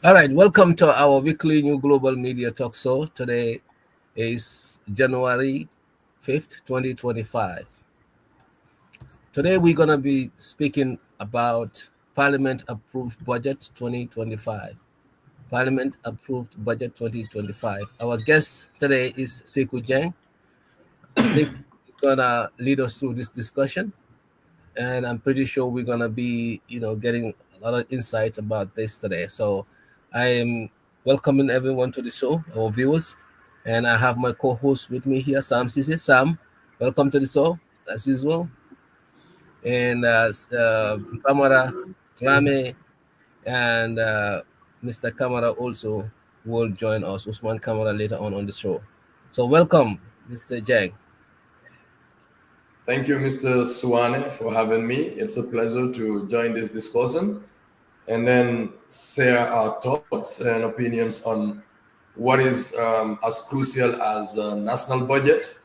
All right, welcome to our weekly new global media talk show. Today is January 5th, 2025. Today we're going to be speaking about Parliament approved budget 2025. Parliament approved budget 2025. Our guest today is Sekou Jeng. Sekou is going to lead us through this discussion, and I'm pretty sure we're going to be, getting a lot of insights about this today. So I am welcoming everyone to the show, our viewers, and I have my co-host with me here, Sam Sisi. Sam, welcome to the show as usual, and Kamara Rame and Mr. Kamara also will join us, Usman Kamara, later on the show. So welcome, Mr. Jang. Thank you, Mr. Suwane, for having me. It's a pleasure to join this discussion and then share our thoughts and opinions on what is as crucial as a national budget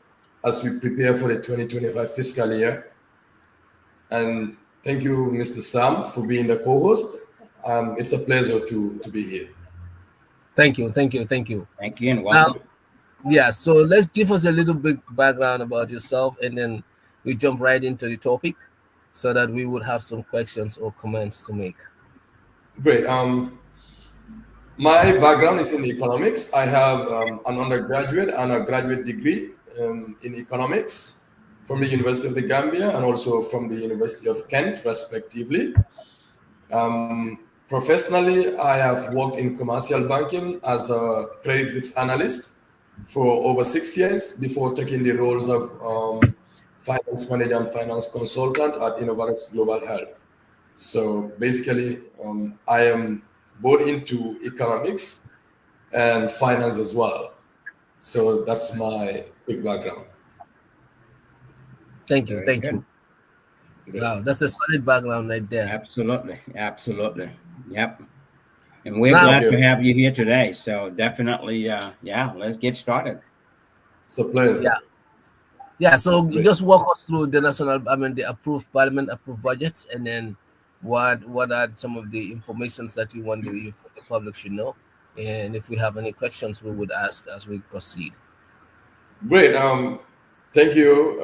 as we prepare for the 2025 fiscal year. And thank you, Mr. Sam, for being the co-host. It's a pleasure to be here. Thank you, thank you, thank you. Thank you and Now, welcome. yeah, so let's give us a little bit background about yourself, and then we jump right into the topic so that we would have some questions or comments to make. Great. My background is in economics. I have an undergraduate and a graduate degree in economics from the University of the Gambia and also from the University of Kent, respectively. Professionally, I have worked in commercial banking as a credit risk analyst for over 6 years before taking the roles of finance manager and finance consultant at Innovarex Global Health. So basically, I am both into economics and finance as well. So that's my quick background. Thank you, Very thank good. you. Wow, that's a solid background right there. Absolutely. Absolutely. Yep. And we're Now, Thank glad to you. have you here today. So definitely, yeah, let's get started. It's a pleasure. yeah, yeah. So Great. just walk us through the approved Parliament approved budgets, and then what are some of the informations that you want the public should know, and if we have any questions, we would ask as we proceed. Great. Thank you,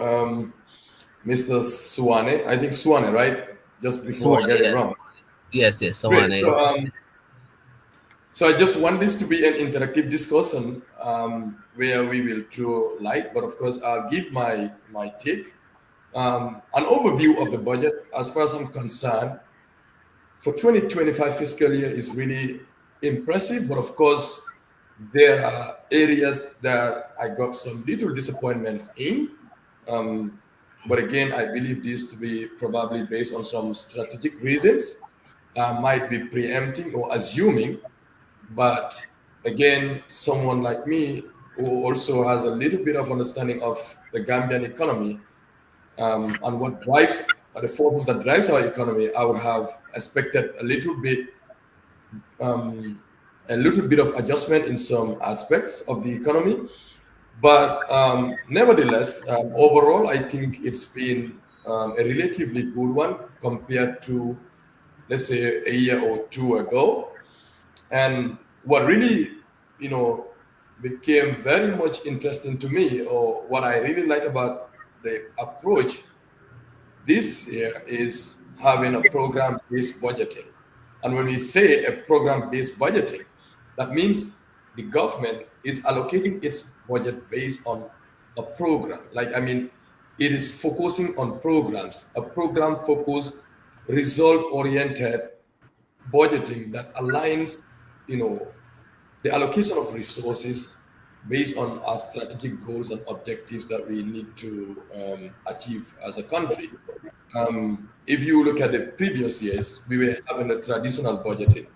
Mr. Suwane. I think Suwane, right? Just before I Someone, get it yes, wrong. yes, Great. someone. So I just want this to be an interactive discussion where we will throw light, but of course I'll give my take. An overview of the budget, as far as I'm concerned, for 2025 fiscal year is really impressive, but of course there are areas that I got some little disappointments in. Um, but again, I believe this to be probably based on some strategic reasons. I might be preempting or assuming, but again, someone like me who also has a little bit of understanding of the Gambian economy and what drives the forces that drives our economy, I would have expected a little bit of adjustment in some aspects of the economy. But nevertheless, overall, I think it's been a relatively good one compared to, let's say, a year or two ago. And what really, you know, became very much interesting to me, or what I really like about the approach this year is having a program-based budgeting. And when we say a program-based budgeting, that means the government is allocating its budget based on a program. Like, I mean, it is focusing on programs, a program-focused, result-oriented budgeting that aligns, you know, the allocation of resources based on our strategic goals and objectives that we need to achieve as a country. If you look at the previous years, we were having a traditional budgeting,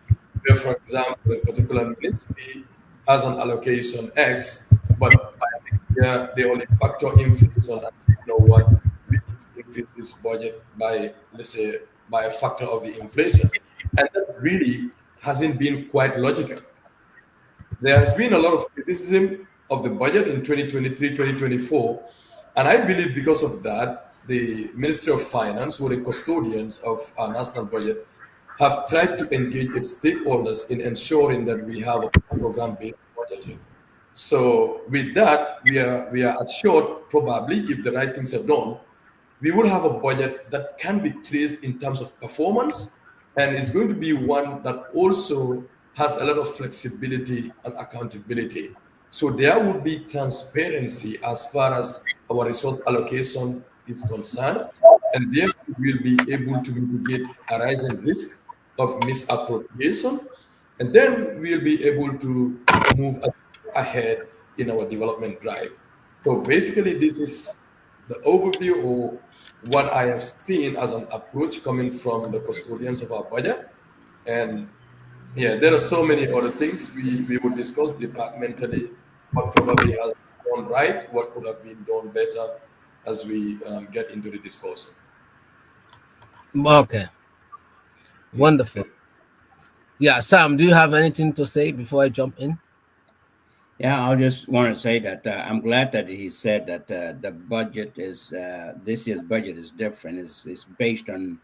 where, for example, a particular ministry has an allocation X, but by next year they only factor inflation and say, you know what, we need to increase this budget by, let's say, by a factor of the inflation. And that really hasn't been quite logical. There has been a lot of criticism of the budget in 2023, 2024, and I believe because of that, the Ministry of Finance, who are the custodians of our national budget, have tried to engage its stakeholders in ensuring that we have a program-based budgeting. So with that, we are assured probably if the right things are done, we will have a budget that can be traced in terms of performance, and it's going to be one that also has a lot of flexibility and accountability. So there would be transparency as far as our resource allocation is concerned, and therefore we'll be able to mitigate a rising risk of misappropriation, and then we'll be able to move ahead in our development drive. So basically, this is the overview or what I have seen as an approach coming from the custodians of our budget. And yeah, there are so many other things we would discuss departmentally, what probably has been done right, what could have been done better as we get into the discussion. Okay, Yeah. wonderful. Yeah, Sam, do you have anything to say before I jump in? Yeah, I'll just want to say that I'm glad that he said that the budget is this year's budget is different. Is based on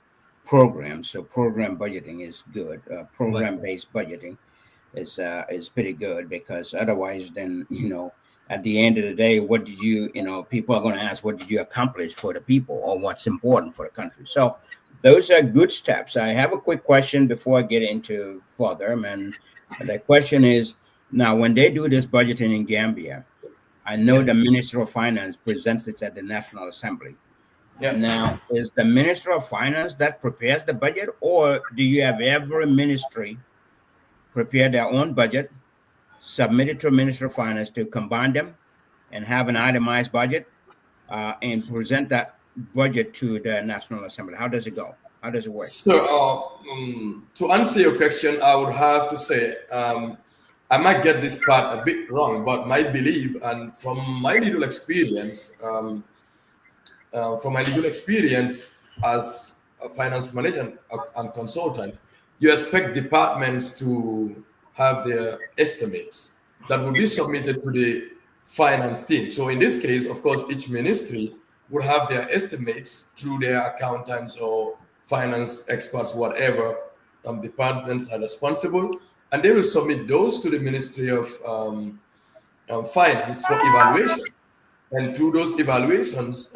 programs, so program budgeting is good. Right. Program based budgeting is pretty good because otherwise, then at the end of the day, what did people are going to ask, what did you accomplish for the people or what's important for the country? So those are good steps. I have a quick question before I get into further, and the question is now when they do this budgeting in Gambia, I know Yeah. the Minister of Finance presents it at the National Assembly. Yeah. Now, is the Minister of Finance that prepares the budget, or do you have every ministry prepare their own budget, submit it to a Minister of Finance to combine them and have an itemized budget and present that budget to the National Assembly? How does it go? How does it work? So, to answer your question, I would have to say I might get this part a bit wrong, but my belief and from my legal experience as a finance manager and consultant, you expect departments to have their estimates that will be submitted to the finance team. So in this case, of course, each ministry would have their estimates through their accountants or finance experts, whatever departments are responsible, and they will submit those to the Ministry of Finance for evaluation. And through those evaluations,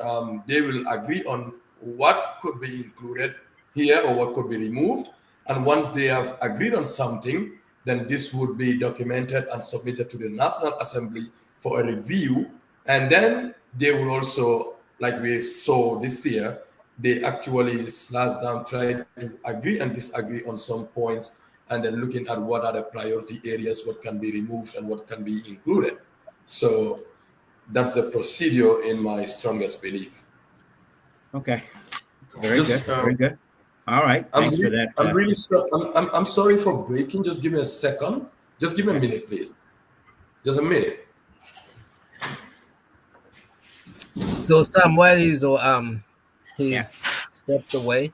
they will agree on what could be included here or what could be removed. And once they have agreed on something, then this would be documented and submitted to the National Assembly for a review. And then they will also, like we saw this year, they actually slash down, try to agree and disagree on some points, and then looking at what are the priority areas, what can be removed and what can be included. So that's the procedure in my strongest belief. Okay. Very good. Just Very good. All right. Thanks for that. I'm really I'm sorry for breaking. Just give me a second. Just give me a Okay. minute, please. Just a minute. So Sam, while Yeah. he's stepped away,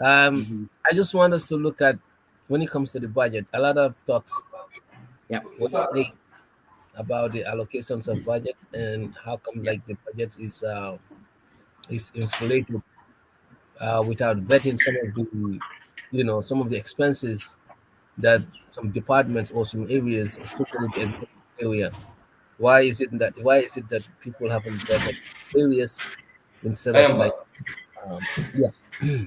um, Hmm. I just want us to look at when it comes to the budget. A lot of talks Yep. were made about the allocations of budget and how come Yep. like the budget is inflated without vetting some of the some of the expenses that some departments or some areas, especially the executive area. Why is it that people haven't vetted areas instead I of am back. like yeah.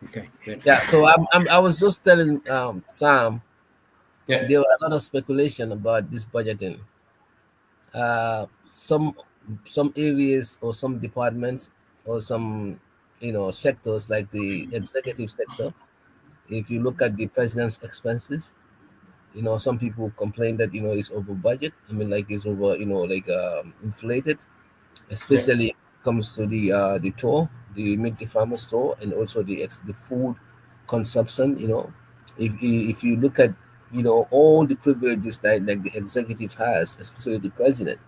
Okay. Good. Yeah, so I was just telling Sam Yeah. there were a lot of speculation about this budgeting. Some areas or some departments or some sectors like the executive sector. If you look at the president's expenses, some people complain that it's over budget. I mean, like it's over, like inflated, Yeah. especially when it comes to the tour, the meet the farmer store, and also the food consumption. If you look at all the privileges that like the executive has, especially the president,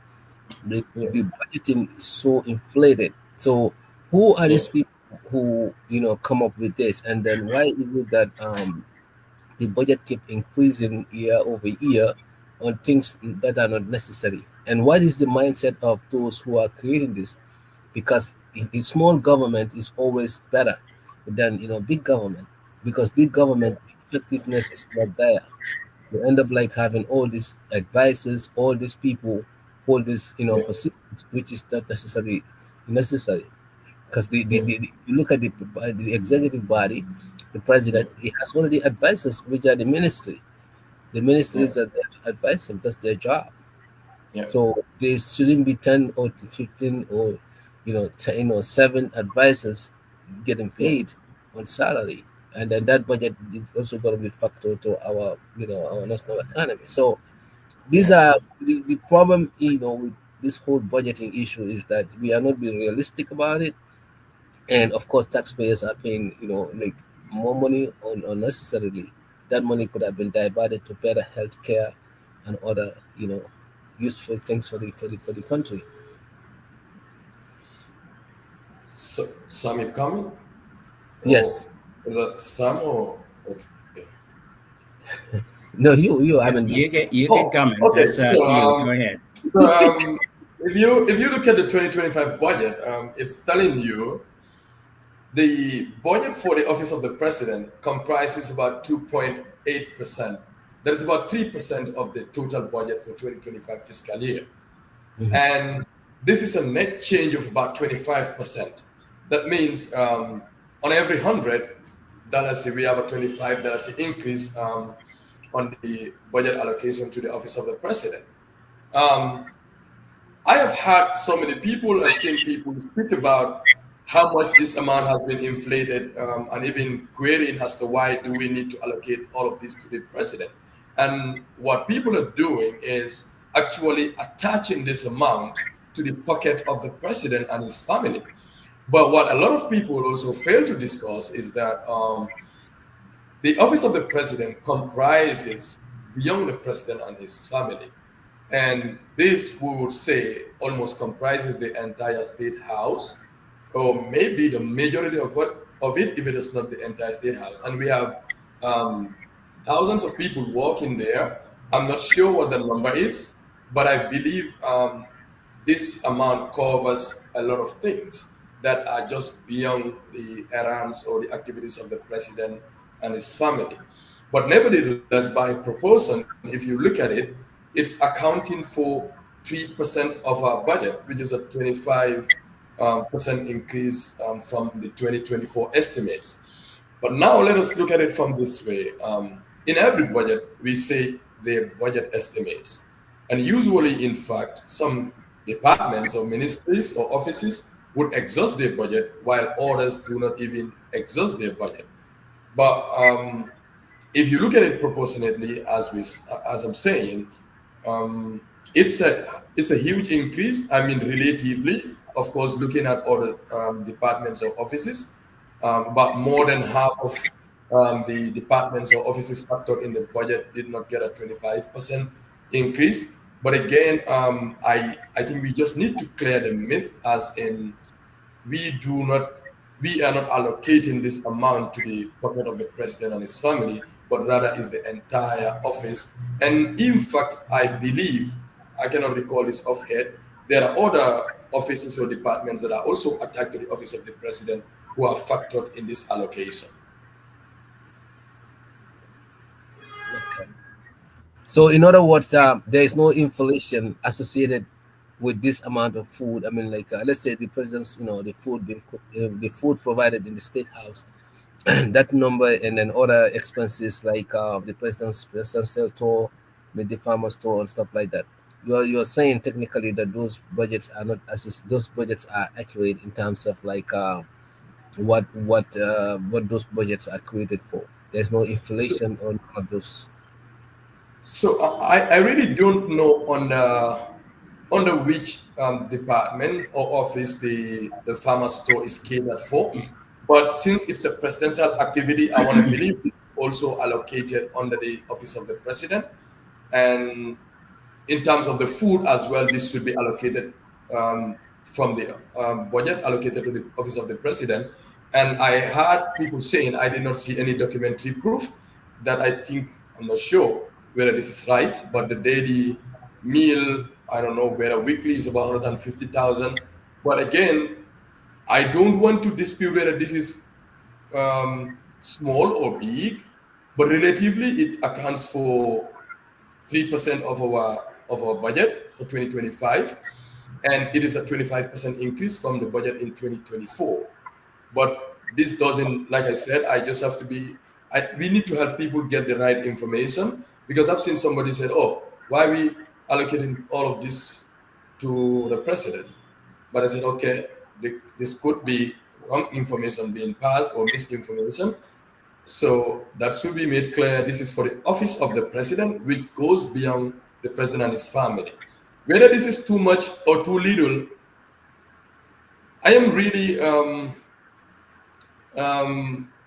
Yeah. the budgeting is so inflated. So who are Yeah. these people who come up with this, and then why is it that the budget keep increasing year over year on things that are not necessary? And what is the mindset of those who are creating this? Because small government is always better than big government. because big government effectiveness is not there. You end up like having all these advisors, all these people hold this, yeah, positions, which is not necessary. Because yeah, you look at the executive body, the yeah, president, he has already advisors, which are the ministry. The yeah, ministries are there to advise him. That's their job. yeah, So there shouldn't be 10 or 15 or 10, 7 advisors getting yeah, paid on salary, and then that budget is also going to be factored to our our national economy. So these yeah. are the problem, with this whole budgeting issue is that we are not being realistic about it, and of course taxpayers are paying like more money on unnecessarily. That money could have been diverted to better health care and other useful things for the country. So, Sam, you coming? Yes. Or Sam or okay. No, you I mean You can Oh, comment. okay. That's up to you. Go ahead. So if you look at the 2025 budget, it's telling you the budget for the office of the president comprises about 2.8%. That is about 3% of the total budget for 2025 fiscal year. mhm, And this is a net change of about 25%. That means on every $100, we have a $25 increase on the budget allocation to the office of the president. Um, I have had so many people, I've seen people speak about how much this amount has been inflated, and even querying as to why do we need to allocate all of this to the president. And what people are doing is actually attaching this amount to the pocket of the president and his family. But what a lot of people also fail to discuss is that the office of the president comprises beyond the president and his family. And this, we would say, almost comprises the entire state house, or maybe the majority of it, if it is not the entire state house. And we have um, thousands of people working there. I'm not sure what the number is, but I believe this amount covers a lot of things that are just beyond the errands or the activities of the president and his family. But nevertheless, by proportion, if you look at it, it's accounting for 3% of our budget, which is a 25 percent increase from the 2024 estimates. But now let us look at it from this way. In every budget, we say the budget estimates. And usually, in fact, some departments or ministries or offices would exhaust their budget while others do not even exhaust their budget. But if you look at it proportionately, as I'm saying, um, it's a huge increase. I mean, relatively, of course, looking at other departments or offices, but more than half of the departments or offices factored in the budget did not get a 25% increase. But again, I think we just need to clear the myth, as in we do not we are not allocating this amount to the pocket of the president and his family, but rather is the entire office. And in fact, I believe, I cannot recall this off head, there are other offices or departments that are also attached to the office of the president who are factored in this allocation. okay. So in other words, there is no inflation associated with this amount of food. I mean, like let's say the president's, the food being the food provided in the state house, that number, and then other expenses like the president's presidential tour, with the farmer store and stuff like that. You're saying technically that those budgets are accurate in terms of like what those budgets are created for. There's no So, inflation on none of those. so I really don't know under which department or office the farmer store is catered for. But since it's a presidential activity, I want to believe it's also allocated under the office of the president. And in terms of the food as well, this should be allocated from the budget allocated to the office of the president. And I heard people saying, I did not see any documentary proof that I think, I'm not sure whether this is right, but the daily meal, I don't know whether weekly is about 150,000. But again, I don't want to dispute whether this is small or big, but relatively it accounts for 3% of our budget for 2025, and it is a 25% increase from the budget in 2024. But this doesn't, like I said, I just have to be. We need to help people get the right information, because I've seen somebody said, "Oh, why are we allocating all of this to the president?" But I said, "Okay, this could be wrong information being passed or misinformation. So that should be made clear. This is for the office of the president, which goes beyond the president and his family. Whether this is too much or too little, I am really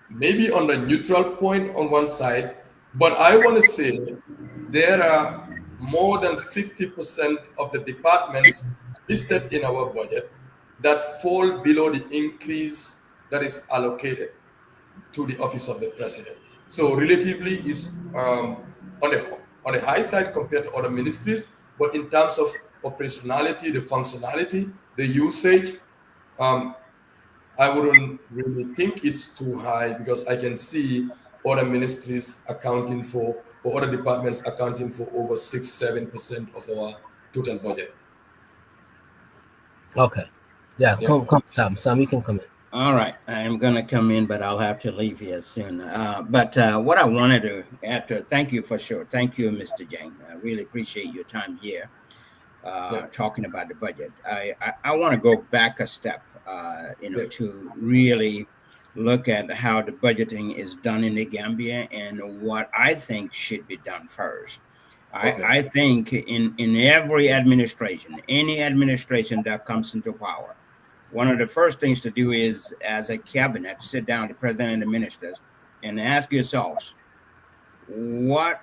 maybe on the neutral point on one side, but I want to say there are more than 50% of the departments listed in our budget that fall below the increase that is allocated to the office of the president. So relatively is on the high side compared to other ministries, but in terms of operationality, the functionality, the usage, um, I wouldn't really think it's too high, because I can see other ministries accounting for, or other departments accounting for over 6-7% of our total budget. Okay. Yeah, Yeah. come, Sam. Sam, you can come in. All right, I'm going to come in, but I'll have to leave here soon. But what I wanted to add to, thank you for sure. Thank you, Mr. Jang. I really appreciate your time here Yeah. talking about the budget. I want to go back a step, Yeah. to really look at how the budgeting is done in the Gambia and what I think should be done first. Okay. I think in every administration, any administration that comes into power, one of the first things to do is, as a cabinet, sit down, the president and the ministers, and ask yourselves, what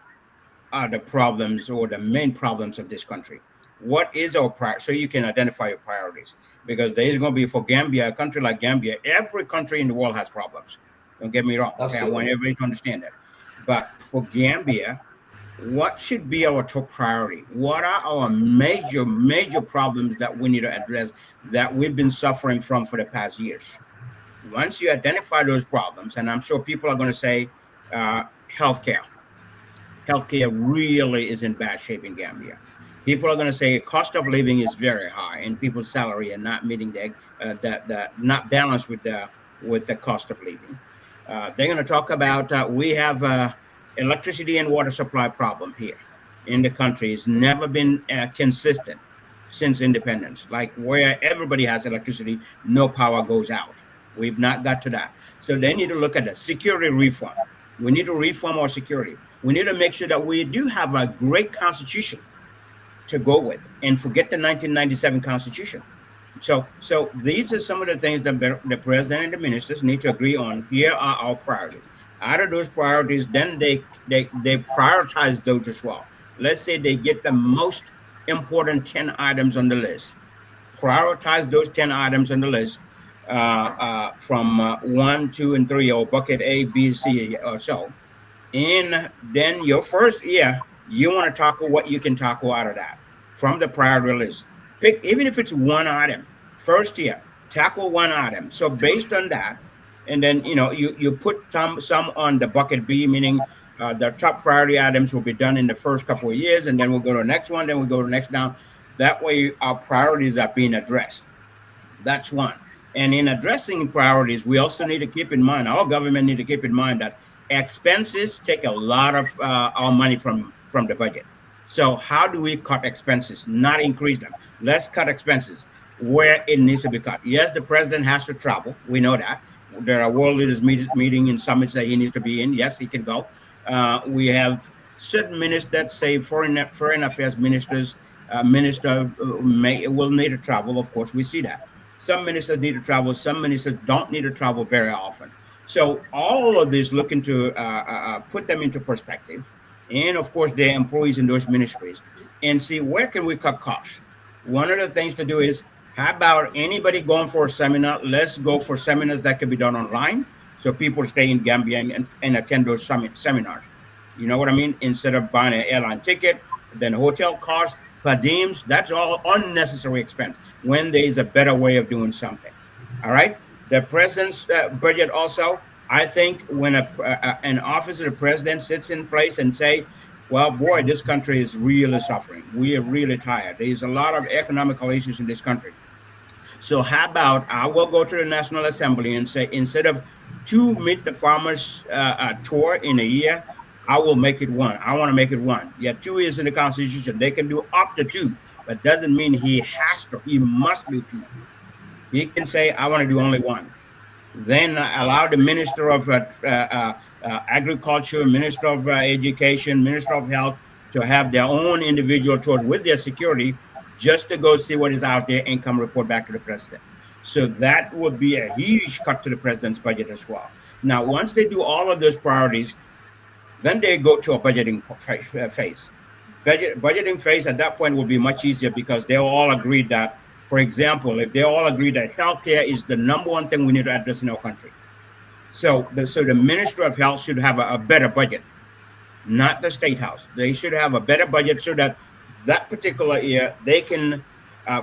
are the problems or the main problems of this country? What is our priority? So you can identify your priorities. Because there is going to be, for Gambia, a country like Gambia, every country in the world has problems. Don't get me wrong. Okay, I want Absolutely. everybody to understand that. But for Gambia, what should be our top priority? What are our major problems that we need to address that we've been suffering from for the past years? Once you identify those problems, and I'm sure people are going to say healthcare. Healthcare really is in bad shape in Gambia. People are going to say cost of living is very high, and people's salary are not meeting the not balanced with the cost of living. They're going to talk about we have electricity and water supply problem here in the country. It's never been consistent since independence. Like where everybody has electricity, no power goes out. We've not got to that. So they need to look at the security reform. We need to reform our security. We need to make sure that we do have a great constitution to go with, and forget the 1997 constitution. So these are some of the things that the president and the ministers need to agree on. Here are our priorities. Out of those priorities, then they prioritize those as well. Let's say they get the most important 10 items on the list. Prioritize those 10 items on the list from 1, 2, and 3, or bucket A, B, C, or so. And then your first year, you want to tackle what you can tackle out of that from the priority list. Pick, even if it's one item, first year, tackle one item. So based on that, and then you put some on the bucket B, meaning the top priority items will be done in the first couple of years, and then we'll go to the next one, then we'll go to the next down. That way, our priorities are being addressed. That's one. And in addressing priorities, we also need to keep in mind, our government need to keep in mind that expenses take a lot of our money from the budget. So how do we cut expenses, not increase them? Let's cut expenses where it needs to be cut. Yes, the president has to travel. We know that. There are world leaders meeting in summits that he needs to be in. Yes, he can go. We have certain ministers, say foreign affairs ministers, will need to travel. Of course, we see that. Some ministers need to travel. Some ministers don't need to travel very often. So all of this, looking to put them into perspective, and of course their employees in those ministries, and see where can we cut costs. One of the things to do is, how about anybody going for a seminar? Let's go for seminars that can be done online, so people stay in Gambia and attend those seminars. You know what I mean? Instead of buying an airline ticket, then hotel costs, per diems, that's all unnecessary expense when there is a better way of doing something. All right. The president's budget also, I think when an office of the president sits in place and say, well, boy, this country is really suffering. We are really tired. There's a lot of economical issues in this country. So how about I will go to the National Assembly and say, instead of two meet the farmers tour in a year, I will make it one. I want to make it one. Yeah, two is in the Constitution. They can do up to two, but doesn't mean he has to. He must do two. He can say, I want to do only one. Then allow the Minister of Agriculture, Minister of Education, Minister of Health to have their own individual tours with their security just to go see what is out there and come report back to the president. So that would be a huge cut to the president's budget as well. Now, once they do all of those priorities, then they go to a budgeting phase. Budgeting phase at that point will be much easier because they all agree that, for example, if they all agree that healthcare is the number one thing we need to address in our country, so the Minister of Health should have a better budget, not the State House. They should have a better budget so that that particular year they can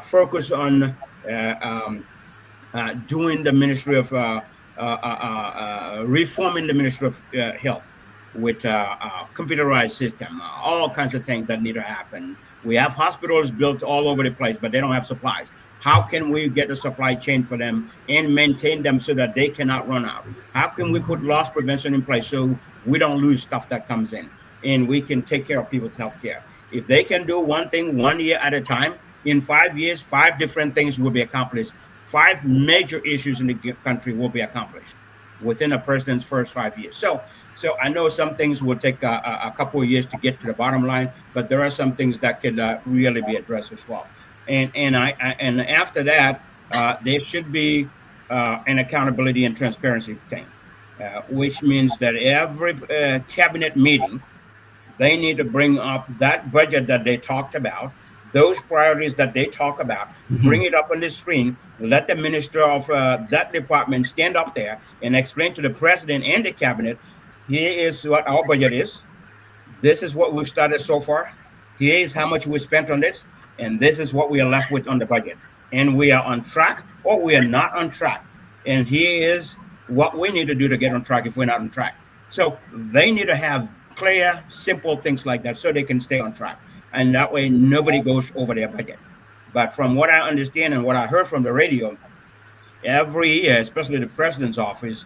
focus on doing the Ministry of reforming the Ministry of Health with computerized system, all kinds of things that need to happen. We have hospitals built all over the place, but they don't have supplies. How can we get a supply chain for them and maintain them so that they cannot run out? How can we put loss prevention in place so we don't lose stuff that comes in and we can take care of people's health care? If they can do one thing 1 year at a time, in 5 years, five different things will be accomplished. Five major issues in the country will be accomplished within a president's first 5 years. So I know some things will take a couple of years to get to the bottom line, but there are some things that could really be addressed as well. And after that, there should be an accountability and transparency thing, which means that every cabinet meeting, they need to bring up that budget that they talked about, those priorities that they talk about, bring it up on the screen, let the minister of that department stand up there and explain to the president and the cabinet, here is what our budget is. This is what we've started so far. Here is how much we spent on this. And this is what we are left with on the budget. And we are on track or we are not on track. And here is what we need to do to get on track if we're not on track. So they need to have clear, simple things like that so they can stay on track. And that way nobody goes over their budget. But from what I understand and what I heard from the radio, every year, especially the president's office,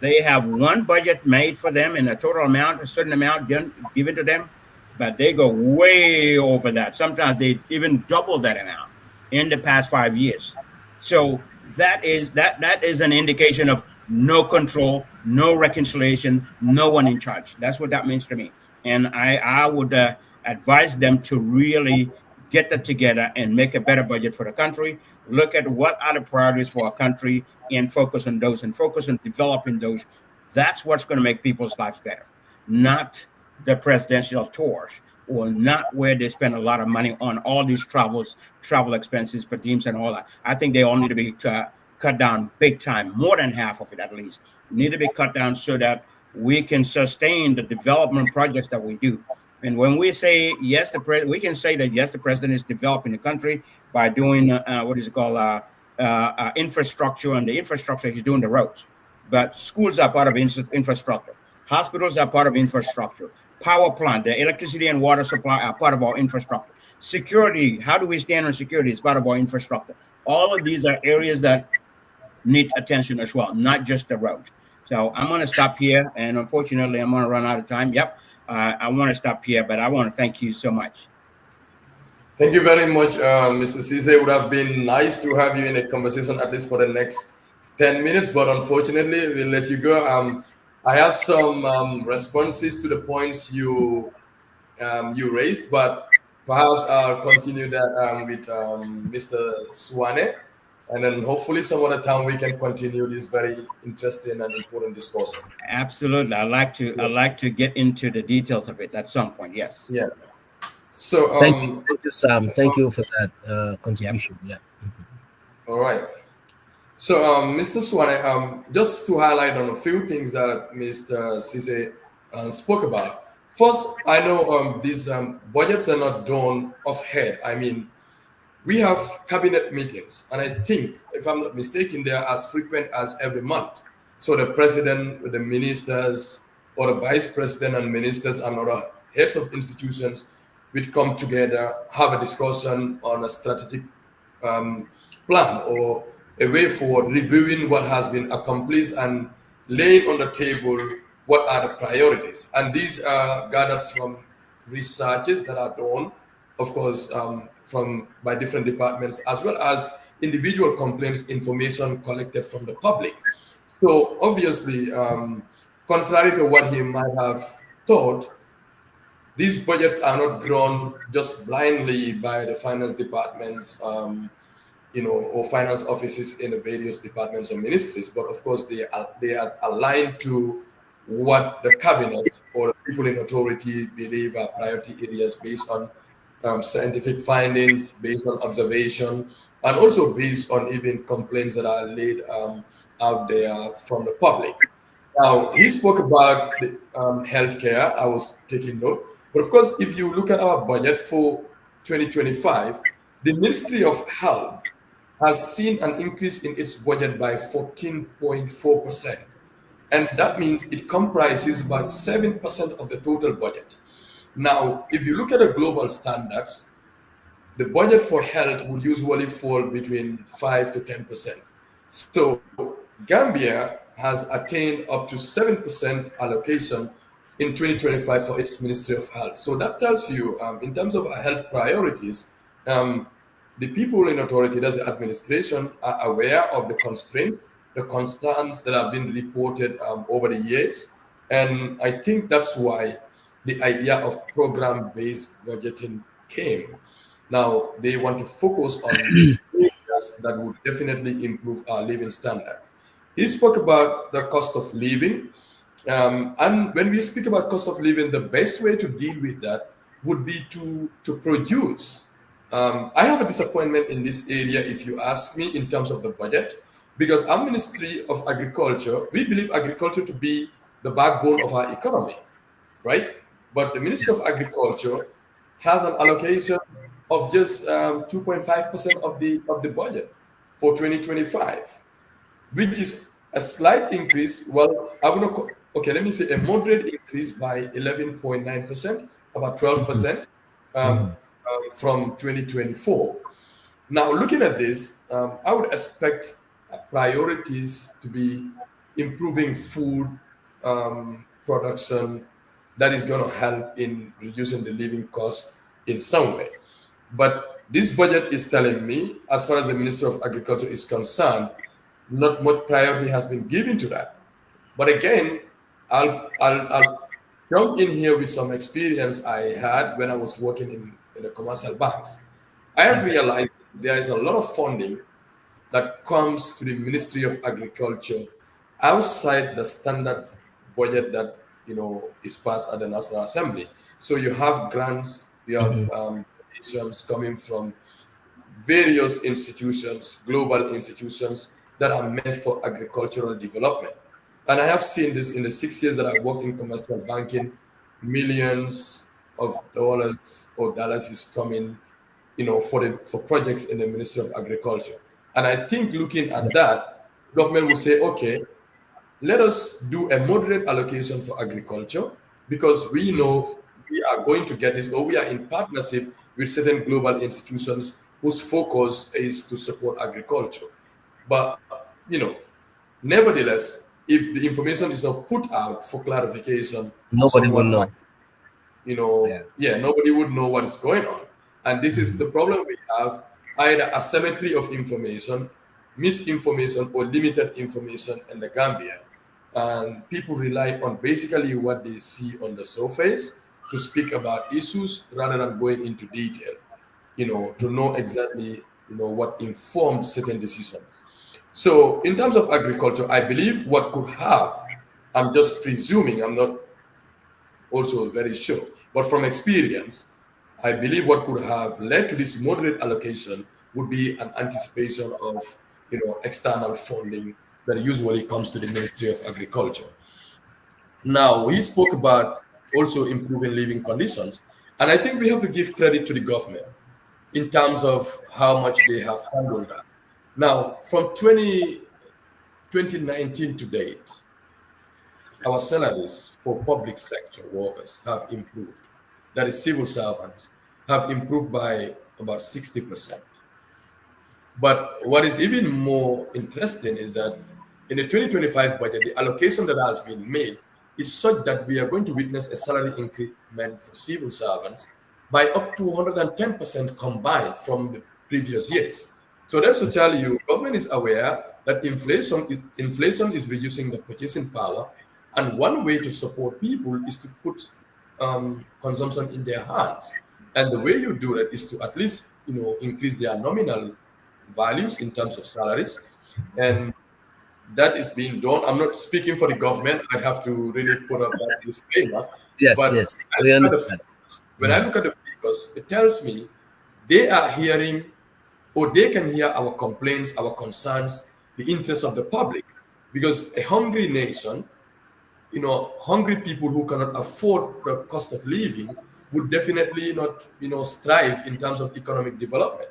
they have one budget made for them in a total amount, a certain amount given to them, but they go way over that. Sometimes they even double that amount in the past 5 years. So that is an indication of no control, no reconciliation, no one in charge. That's what that means to me. And I would advise them to really get that together and make a better budget for the country. Look at what are the priorities for our country and focus on those and focus on developing those. That's what's going to make people's lives better, not the presidential tours or not where they spend a lot of money on all these travel expenses, per diems and all that. I think they all need to be cut down big time, more than half of it at least, need to be cut down so that we can sustain the development projects that we do. And when we say yes, we can say that yes, the president is developing the country by doing what is it called infrastructure, and the infrastructure he's doing the roads. But schools are part of infrastructure. Hospitals are part of infrastructure. Power plant, the electricity and water supply are part of our infrastructure. Security, how do we stand on security? Is part of our infrastructure. All of these are areas that need attention as well, not just the roads. So I'm going to stop here, and unfortunately, I'm going to run out of time. Yep. I want to stop here, but I want to thank you so much. Thank you very much, Mr. Cisse. It would have been nice to have you in a conversation at least for the next 10 minutes, but unfortunately, we'll let you go. I have some responses to the points you raised, but perhaps I'll continue that with Mr. Swane, and then hopefully some other time we can continue this very interesting and important discussion. Absolutely, I'd like to get into the details of it at some point. Yes. Yeah. So thank you, Sam. Thank you for that contribution. Yep. Yeah. All right. So, Mr. Swane, just to highlight on a few things that Mr. Cisse spoke about. First, I know these budgets are not done off head. I mean, we have cabinet meetings, and I think, if I'm not mistaken, they are as frequent as every month. So the president, the ministers, or the vice president and ministers and other heads of institutions would come together, have a discussion on a strategic um, plan or a way forward, reviewing what has been accomplished and laying on the table what are the priorities. And these are gathered from researches that are done, of course, from by different departments, as well as individual complaints, information collected from the public. So obviously, contrary to what he might have thought, these budgets are not drawn just blindly by the finance departments, or finance offices in the various departments or ministries, but of course they are aligned to what the cabinet or the people in authority believe are priority areas based on scientific findings, based on observation, and also based on even complaints that are laid out there from the public. Now, he spoke about the healthcare. I was taking note. But of course, if you look at our budget for 2025, the Ministry of Health has seen an increase in its budget by 14.4%. And that means it comprises about 7% of the total budget. Now, if you look at the global standards, the budget for health would usually fall between 5 to 10%. So Gambia has attained up to 7% allocation in 2025 for its Ministry of Health. So that tells you, in terms of our health priorities, um, the people in authority, that's the administration, are aware of the constraints, the concerns that have been reported over the years. And I think that's why the idea of program based budgeting came. Now, they want to focus on areas that would definitely improve our living standards. He spoke about the cost of living. And when we speak about cost of living, the best way to deal with that would be to produce. I have a disappointment in this area, if you ask me, in terms of the budget, because our Ministry of Agriculture, we believe agriculture to be the backbone of our economy, right? But the Ministry of Agriculture has an allocation of just 2.5% of the budget for 2025, which is a slight increase. Well, I would not, okay, let me say a moderate increase by 11.9%, about 12% from 2024. Now, looking at this, I would expect priorities to be improving food production that is going to help in reducing the living cost in some way. But this budget is telling me, as far as the Minister of Agriculture is concerned, not much priority has been given to that. But again, I'll jump in here with some experience I had when I was working in the commercial banks. I have Okay. realized there is a lot of funding that comes to the Ministry of Agriculture outside the standard budget that is passed at the National Assembly. So you have grants, you have donations coming from various institutions, global institutions that are meant for agricultural development. And I have seen this in the 6 years that I worked in commercial banking. Millions of dollars or dollars is coming, for projects in the Ministry of Agriculture. And I think looking at that, government will say, okay, let us do a moderate allocation for agriculture because we know we are going to get this, or we are in partnership with certain global institutions whose focus is to support agriculture. But, nevertheless, if the information is not put out for clarification, Nobody will someone might, know. Yeah. yeah, nobody would know what is going on. And this is the problem we have, either asymmetry of information, misinformation, or limited information in the Gambia. And people rely on basically what they see on the surface to speak about issues rather than going into detail, to know exactly, what informed certain decisions. So, in terms of agriculture, I believe what could have, I'm just presuming, I'm not also very sure. But from experience, I believe what could have led to this moderate allocation would be an anticipation of external funding that usually comes to the Ministry of Agriculture. Now he spoke about also improving living conditions, and I think we have to give credit to the government in terms of how much they have handled that. Now, from 2018 2019 to date, our salaries for public sector workers have improved. That is, civil servants have improved by about 60%. But what is even more interesting is that in the 2025 budget, the allocation that has been made is such that we are going to witness a salary increment for civil servants by up to 110% combined from the previous years. So that's to tell you, government is aware that inflation is reducing the purchasing power, and one way to support people is to put consumption in their hands. And the way you do that is to at least increase their nominal values in terms of salaries, and that is being done. I'm not speaking for the government. I have to really put up that disclaimer. Yes, But yes, we understand. when I look at the figures, it tells me they are hearing, or they can hear our complaints, our concerns, the interests of the public. Because a hungry nation, hungry people who cannot afford the cost of living would definitely not, strive in terms of economic development.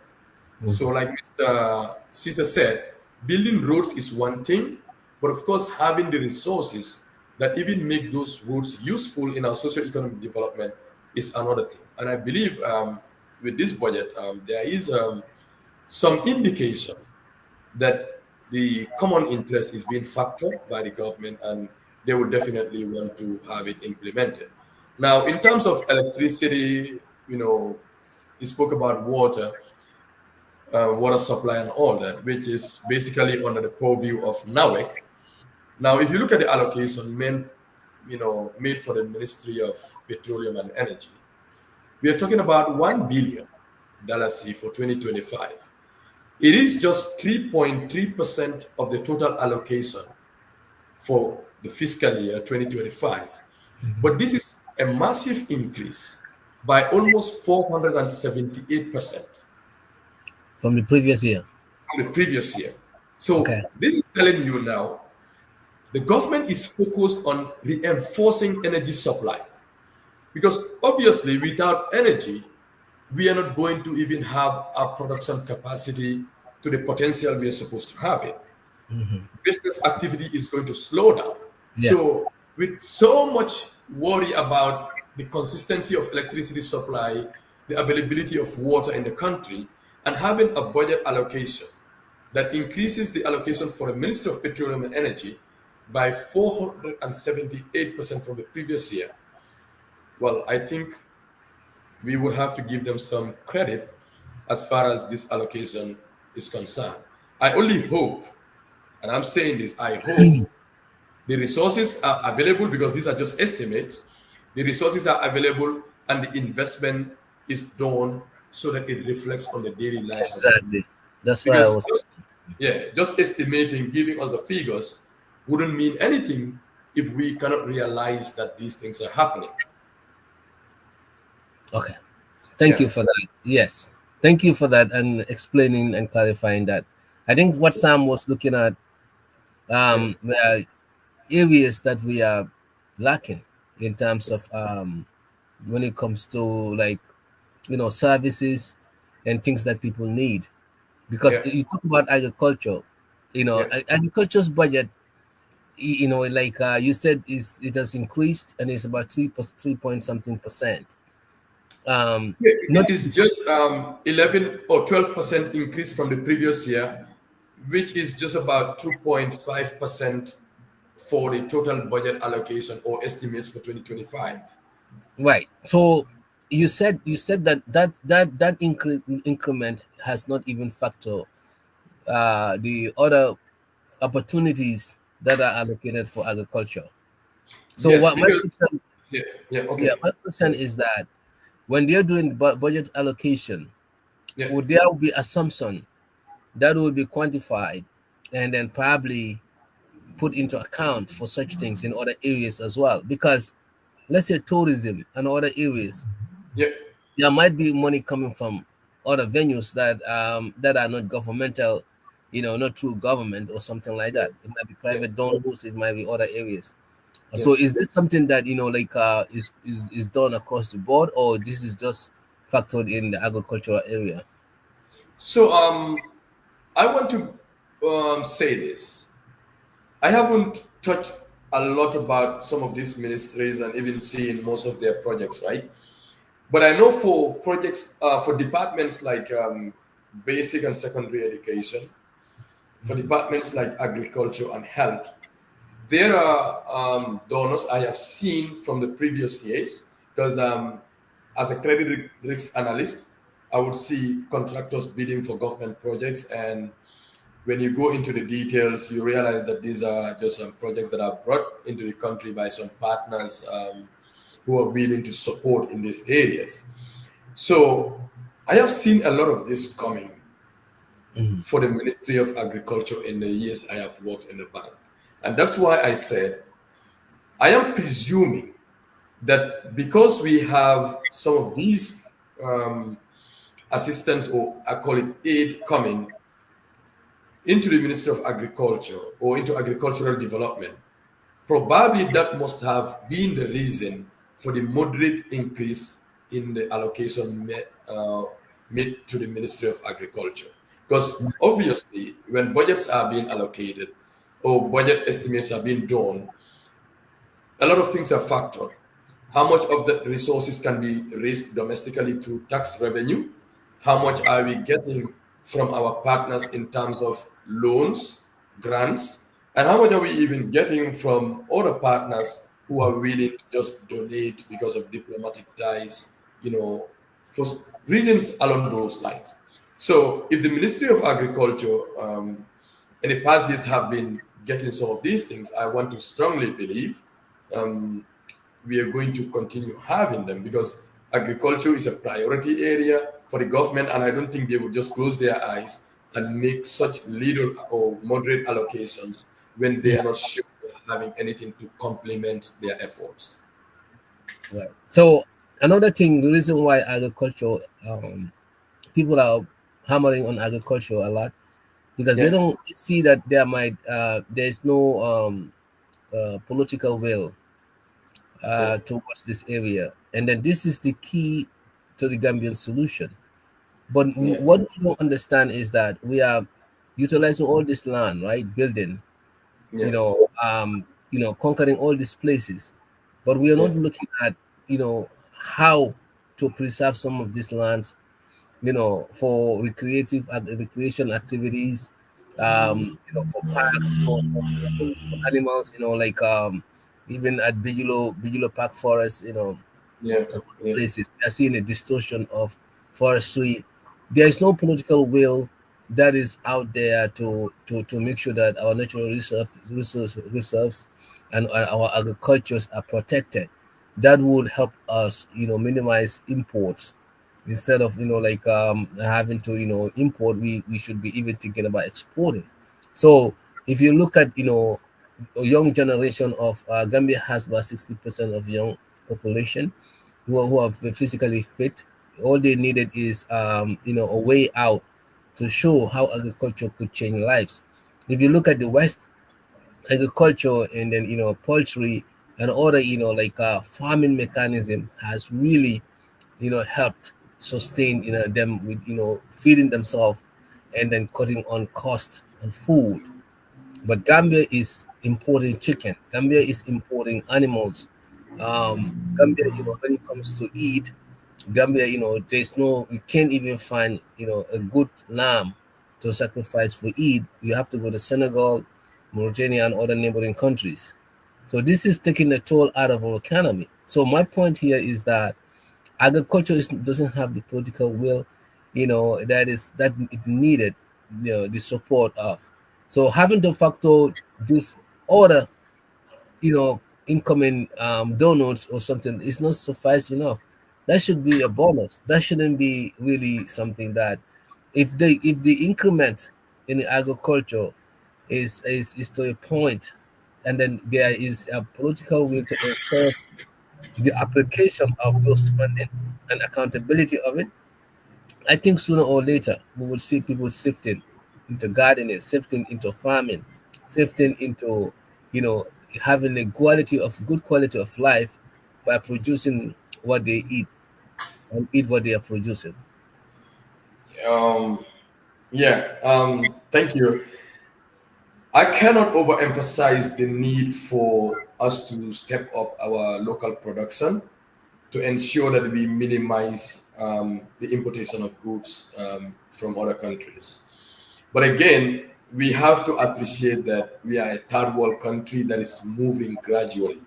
So, like Mr. Caesar said, building roads is one thing, but of course, having the resources that even make those roads useful in our socio-economic development is another thing. And I believe with this budget, there is some indication that the common interest is being factored by the government, and they will definitely want to have it implemented. Now, in terms of electricity, you spoke about water supply and all that, which is basically under the purview of NAWEC. Now, if you look at the allocation made for the Ministry of Petroleum and Energy, we are talking about $1 billion for 2025. It is just 3.3% of the total allocation for the fiscal year 2025. But this is a massive increase by almost 478% From the previous year. from the previous year. Okay. So this is telling you now the government is focused on reinforcing energy supply, because obviously without energy, we are not going to even have our production capacity to the potential we are supposed to have it. Business activity is going to slow down. Yeah. So, with so much worry about the consistency of electricity supply, the availability of water in the country, and having a budget allocation that increases the allocation for the Ministry of Petroleum and Energy by 478% from the previous year, well, I think we would have to give them some credit as far as this allocation is concerned. I only hope, and I'm saying this, I hope the resources are available, because these are just estimates. The resources are available and the investment is done so that it reflects on the daily lives of the people. Exactly. That's why I Because was. just estimating, giving us the figures wouldn't mean anything if we cannot realize that these things are happening. Okay. Thank Yeah, you for that. Yes. Thank you for that and explaining and clarifying that. I think what Sam was looking at yeah, were areas that we are lacking in terms of when it comes to like services and things that people need. Because yeah, you talk about agriculture, yeah. agriculture's budget, like you said, is it has increased and it's about 3 point something percent. Yeah, Not it's just 11 or 12% increase from the previous year, which is just about 2.5% for the total budget allocation or estimates for 2025. right. So you said that increment has not even factor the other opportunities that are allocated for agriculture. So Yes, what my because question, yeah, yeah, yeah, okay. my question is that when they're doing budget allocation, Yeah, would there be assumption that will be quantified and then probably put into account for such things in other areas as well? Because let's say tourism and other areas, yeah, there might be money coming from other venues that are not governmental, not through government or something like yeah, that. It might be yeah, private donors, it might be other areas. yeah. So is this something that like is done across the board, or this is just factored in the agricultural area? So I want to say this. I haven't touched a lot about some of these ministries and even seen most of their projects, right? But I know for projects, for departments like basic and secondary education, for departments like agriculture and health, there are donors I have seen from the previous years because as a risk analyst, I would see contractors bidding for government projects, and when you go into the details, you realize that these are just some projects that are brought into the country by some partners who are willing to support in these areas. So I have seen a lot of this coming Mhm. for the Ministry of Agriculture in the years I have worked in the bank. And that's why I said I am presuming that because we have some of these assistance, or I call it aid, coming into the Ministry of Agriculture or into agricultural development, probably that must have been the reason for the moderate increase in the allocation made to the Ministry of Agriculture. Because obviously, when budgets are being allocated or budget estimates are being done, a lot of things are factored. How much of the resources can be raised domestically through tax revenue? How much are we getting from our partners in terms of loans, grants? And how much are we even getting from other partners who are willing to just donate because of diplomatic ties, for reasons along those lines? So, if the Ministry of Agriculture in the past years have been getting some of these things, I want to strongly believe um, we are going to continue having them because agriculture is a priority area for the government, and I don't think they will just close their eyes and make such little or moderate allocations when they Yeah, are not sure of having anything to complement their efforts. right. So another thing, the reason why agriculture, people are hammering on agriculture a lot because they Yeah, don't see that there's no political will yeah, towards this area, and then this is the key to the Gambian solution. But yeah, what we don't understand is that we are utilizing all this land, right? Building, yeah, conquering all these places, but we are yeah, not looking at, how to preserve some of these lands, for recreation activities, for parks, for things, for animals, like even at Bigelow Park Forest, yeah, yeah, places. We are seeing a distortion of forestry. There is no political will that is out there to make sure that our natural reserves and our agricultures are protected. That would help us, minimize imports instead of having to import. We should be even thinking about exporting. So if you look at a young generation of Gambia has about 60% of young population who are physically fit. All they needed is a way out to show how agriculture could change lives. If you look at the West, agriculture and then poultry and other farming mechanism has really helped sustain them with feeding themselves and then cutting on cost of food. But Gambia is importing chicken. Gambia is importing animals. Gambia, when it comes to eat, Gambia, there's no, you can't even find, a good lamb to sacrifice for Eid. You have to go to Senegal, Mauritania, and other neighboring countries. So this is taking a toll out of our economy. So my point here is that agriculture doesn't have the political will, that it needed, the support of. So having to factor this other, incoming donuts or something is not suffice enough. That should be a bonus. That shouldn't be really something that, if the increment in the agriculture is to a point, and then there is a political will to enforce the application of those funding and accountability of it, I think sooner or later we will see people shifting into gardening, shifting into farming, shifting into, you know, having a good quality of life by producing what they eat and eat what they are producing. yeah. Thank you. I cannot overemphasize the need for us to step up our local production to ensure that we minimize the importation of goods from other countries. But again, we have to appreciate that we are a third world country that is moving gradually.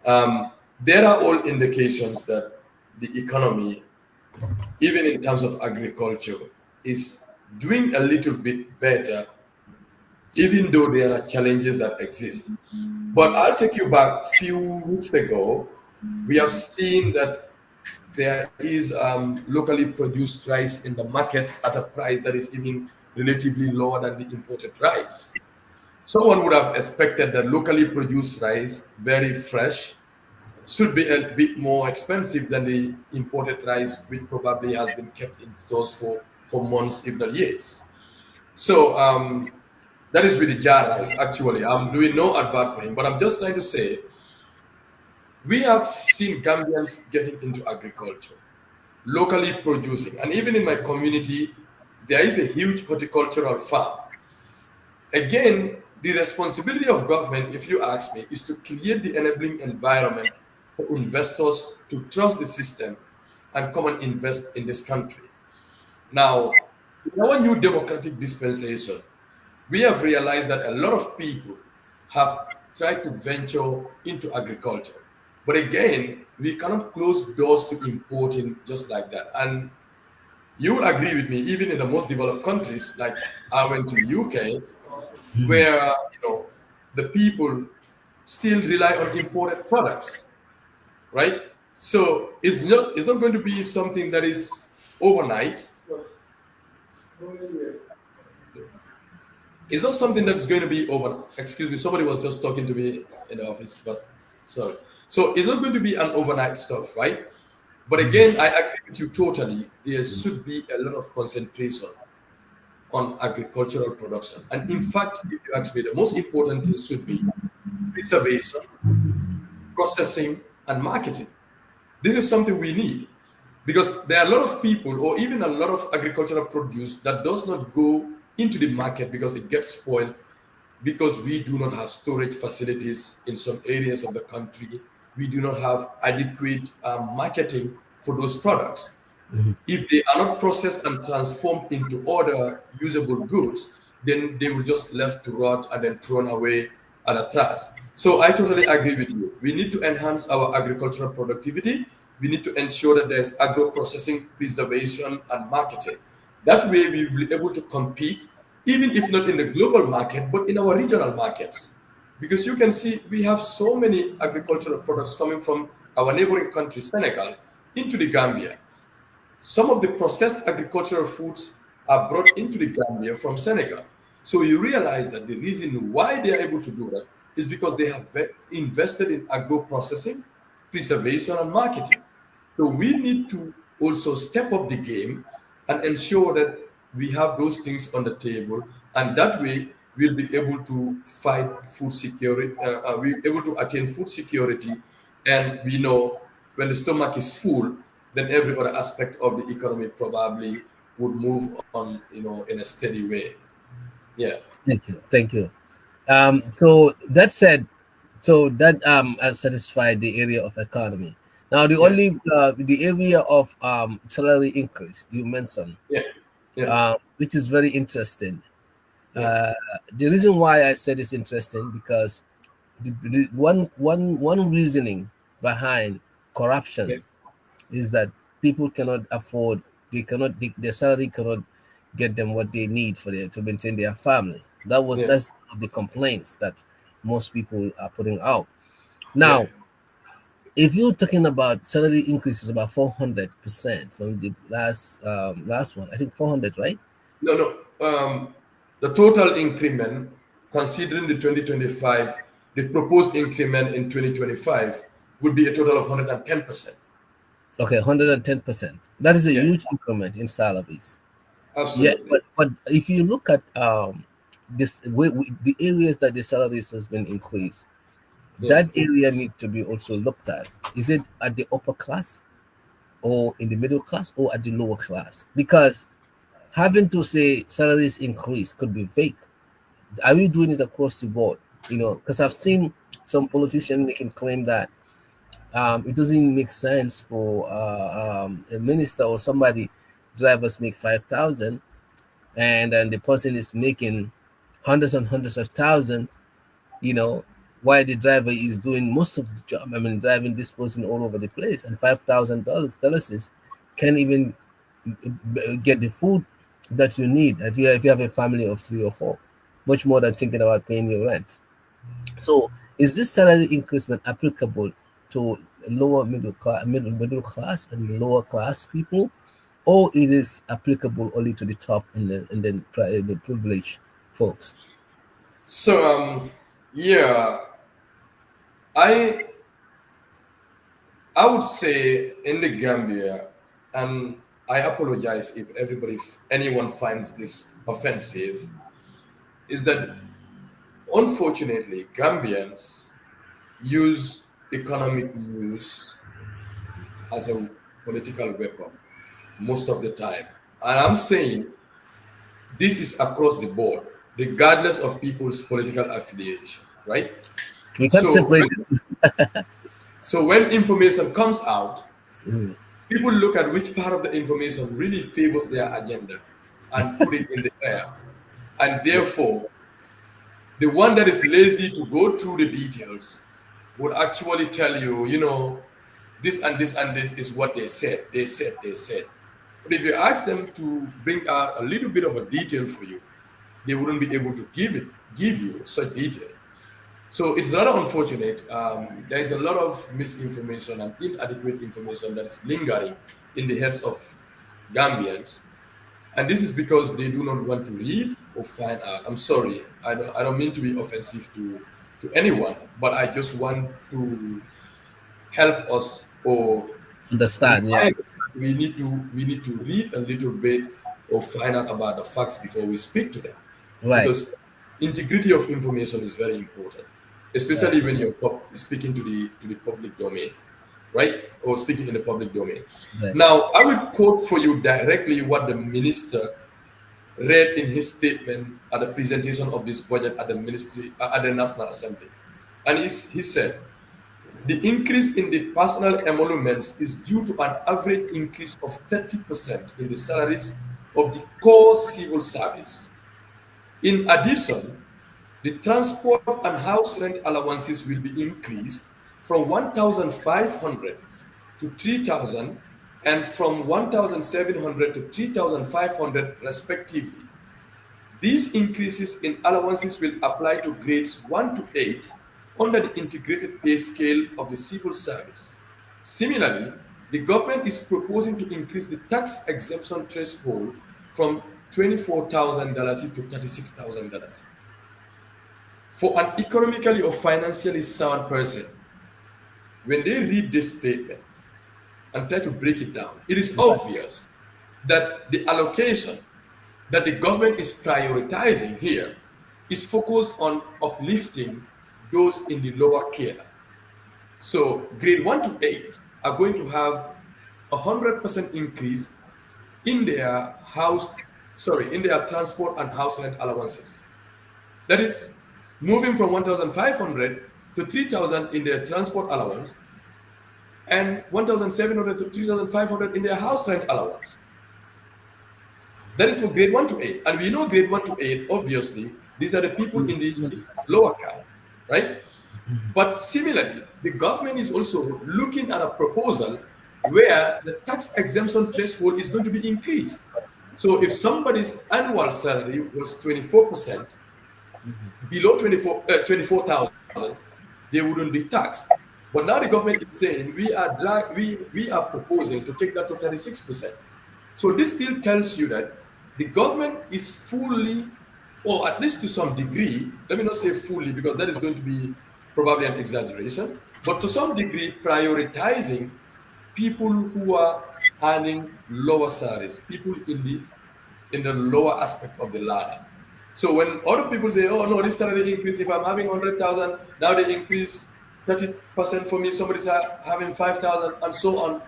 There are all indications that the economy, even in terms of agriculture, is doing a little bit better, even though there are challenges that exist. But I'll take you back a few weeks ago. We have seen that there is locally produced rice in the market at a price that is even relatively lower than the imported rice. Someone would have expected that locally produced rice, very fresh, should be a bit more expensive than the imported rice, which probably has been kept in stores for months, if not years. So that is with the jar rice. Actually, I'm doing no advert for him, but I'm just trying to say we have seen Gambians getting into agriculture, locally producing, and even in my community, there is a huge horticultural farm. Again, the responsibility of government, if you ask me, is to create the enabling environment for investors to trust the system and come and invest in this country. Now, in our new democratic dispensation, we have realized that a lot of people have tried to venture into agriculture. But again, we cannot close doors to importing just like that. And you will agree with me, even in the most developed countries, like I went to UK, where the people still rely on imported products, right? So it's not going to be something that is overnight. It's not something that's going to be over. Excuse me, somebody was just talking to me in the office, but sorry. So it's not going to be an overnight stuff, right? But again, I agree with you totally. There should be a lot of concentration on agricultural production. And in fact, if you ask me, the most important thing should be preservation, processing, and marketing. This is something we need because there are a lot of people or even a lot of agricultural produce that does not go into the market because it gets spoiled because we do not have storage facilities in some areas of the country. We do not have adequate marketing for those products. If they are not processed and transformed into other usable goods, then they will just left to rot and then thrown away at a trash. So I totally agree with you. We need to enhance our agricultural productivity. We need to ensure that there's agro processing, preservation, and marketing. That way, we will be able to compete, even if not in the global market, but in our regional markets. Because you can see we have so many agricultural products coming from our neighboring country, Senegal, into the Gambia. Some of the processed agricultural foods are brought into the Gambia from Senegal. So you realize that the reason why they are able to do that is because they have invested in agro processing, preservation, and marketing. So we need to also step up the game and ensure that we have those things on the table, and that way we'll be able to fight food security. We're able to attain food security, and we know when the stomach is full, then every other aspect of the economy probably would move on, in a steady way. Yeah, Thank you. Thank you. So that said, so that has satisfied the area of economy. Now the yeah, only the area of salary increase you mentioned, yeah, yeah, which is very interesting. yeah, Uh, the reason why I said it's interesting because one reasoning behind yeah, corruption is that people cannot afford, their salary cannot get them what they need to maintain their family. yeah, That's one of the complaints that most people are putting out. yeah. Now, if you're talking about salary increases about 400% from the last one, I think 400, right? No, no. The total increment, considering the 2025, the proposed increment in 2025 would be a total of 110%. Okay, 110%. That is a Yeah, huge increment in salaries. Yeah, absolutely. but if you look at the areas that the salaries has been increased, Yeah, that area need to be also looked at. Is it at the upper class or in the middle class or at the lower class? Because having to say salaries increase could be vague. Are we doing it across the board? You know, because I've seen some politicians making claim that it doesn't make sense for a minister or somebody drivers make 5,000 and then the person is making hundreds and hundreds of thousands, you know, while the driver is doing most of the job. I mean, driving this person all over the place, and $5,000 is can't even get the food that you need if you have a family of three or four, much more than thinking about paying your rent. So, is this salary increase applicable to lower middle class and lower class people, or it is applicable only to the top and the privileged folks? So yeah, I I would say in the Gambia, and I apologize if anyone finds this offensive, is that unfortunately Gambians use economic news as a political weapon most of the time. And I'm saying this is across the board, regardless of people's political affiliation, right? We can't So separate when, it. so when information comes out, Mhm. people look at which part of the information really favors their agenda and put it in the air. And Yeah. therefore, the one that is lazy to go through the details would actually tell you, this and this and this is what they said. They said, they said. But if you ask them to bring out a little bit of a detail for you, they wouldn't be able to give you such detail. So it's rather unfortunate. There is a lot of misinformation and inadequate information that is lingering in the heads of Gambians, and this is because they do not want to read or find out. I'm sorry, I don't mean to be offensive to anyone, but I just want to help us or Understand? remind Yes. us that we need to read a little bit or find out about the facts before we speak to them, Right. because integrity of information is very important, Right. especially when you're speaking to the public domain, right, or speaking in the public domain. Right. Now I will quote for you directly what the minister read in his statement at the presentation of this budget at the ministry at the National Assembly. And he said, the increase in the personal emoluments is due to an average increase of 30% in the salaries of the core civil service. In addition, the transport and house rent allowances will be increased from 1,500 to 3,000 and from 1,700 to 3,500 respectively. These increases in allowances will apply to grades 1 to 8 under the integrated pay scale of the civil service. Similarly, the government is proposing to increase the tax exemption threshold from $24,000 to $36,000. For an economically or financially sound person, when they read this statement and try to break it down, it is obvious that the allocation that the government is prioritizing here is focused on uplifting those in the lower care. So grade 1 to 8 are going to have 100% increase in their in their transport and house rent allowances. That is moving from 1,500 to 3,000 in their transport allowance and 1,700 to 3,500 in their house rent allowance. That is for grade 1 to 8. And we know grade 1 to 8, obviously, these are the people in the lower caste, right? But similarly, the government is also looking at a proposal where the tax exemption threshold is going to be increased. So if somebody's annual salary was 24%, below 24,000, they wouldn't be taxed. But now the government is saying we are proposing to take that to 36%. So this still tells you that the government is fully, or at least to some degree, let me not say fully because that is going to be probably an exaggeration, but to some degree prioritizing people who are earning lower salaries, people in the lower aspect of the ladder. So when other people say, "Oh no, this salary increase. If I'm having 100,000, now they increase 30% for me. Somebody's having 5,000, and so on."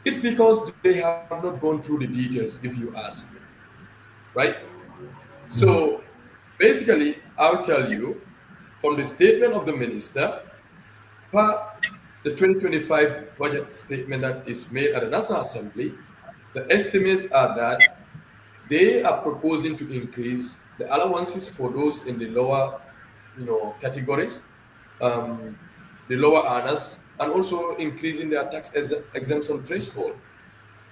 It's because they have not gone through the details. If you ask me, right? So basically, I'll tell you from the statement of the minister, per the 2025 budget statement that is made at the National Assembly, the estimates are that they are proposing to increase the allowances for those in the lower, categories, um, the lower earners, and also increasing their tax exemption threshold.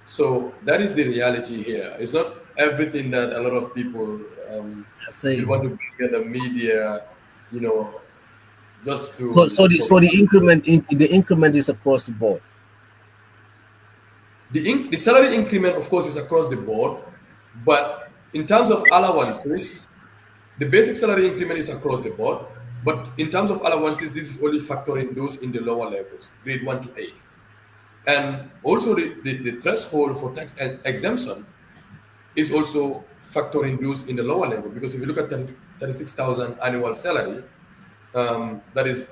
So that is the reality here. It's not everything that a lot of people I will say. want to bring in the media, you know, just So, to so the so promote. the increment is across the board. The salary increment, of course, is across the board, but in terms of allowances, the basic salary increment is across the board. But in terms of allowances, this is only factoring those in the lower levels, grade 1 to 8. And also the threshold for tax exemption is also factoring those in the lower level, because if you look at 36,000 annual salary, that is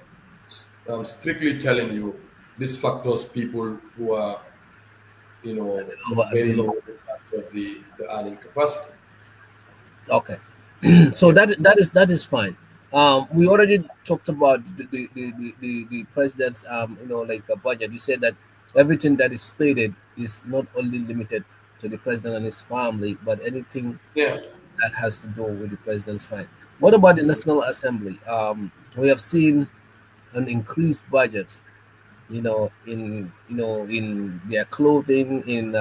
strictly telling you this factors people who are At the very lower. low in terms of the earning capacity. Okay. So Yeah. that is fine. We already talked about the president's like a budget. You said that everything that is stated is not only limited to the president and his family, but anything Yeah. that has to do with the president's fine. What about the National Assembly? We have seen an increased budget, in their clothing, in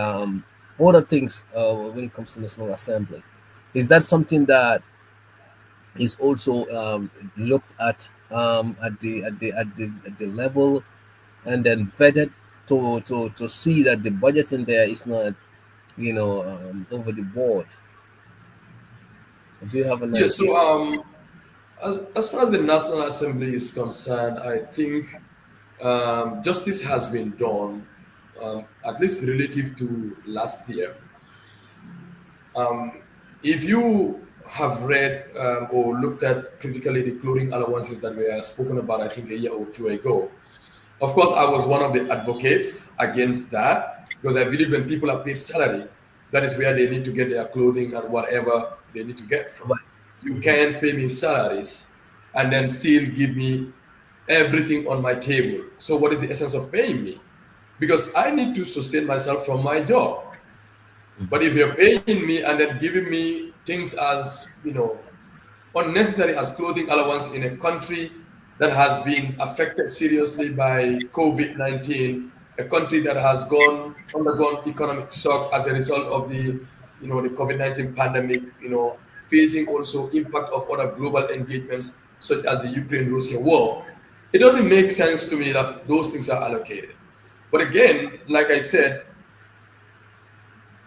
other things when it comes to National Assembly. Is that something that is also looked at the level and then vetted to see that the budget in there is not over the board? Do you have an Yeah. idea? So as far as the National Assembly is concerned, I think justice has been done, at least relative to last year. If you have read or looked at critically the clothing allowances that were spoken about, I think a year or two ago, of course, I was one of the advocates against that, because I believe when people are paid salary, that is where they need to get their clothing and whatever they need to get from. Right. You can't pay me salaries and then still give me everything on my table. So, what is the essence of paying me? Because I need to sustain myself from my job. But if you're paying me and then giving me things as, unnecessary as clothing allowance in a country that has been affected seriously by COVID-19, a country that has undergone economic shock as a result of the COVID-19 pandemic, facing also impact of other global engagements such as the Ukraine-Russia war, it doesn't make sense to me that those things are allocated. But again, like I said,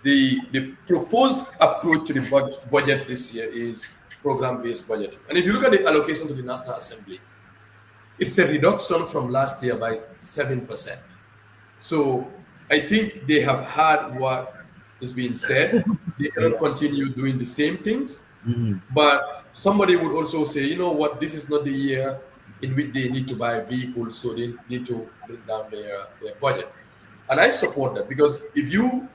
the proposed approach to the budget this year is program-based budgeting. And if you look at the allocation to the National Assembly, it's a reduction from last year by 7%. So I think they have heard what is being said. They cannot Yeah. continue doing the same things. Mhm. But somebody would also say, you know what, this is not the year in which they need to buy vehicles, so they need to bring down their budget. And I support that, because if you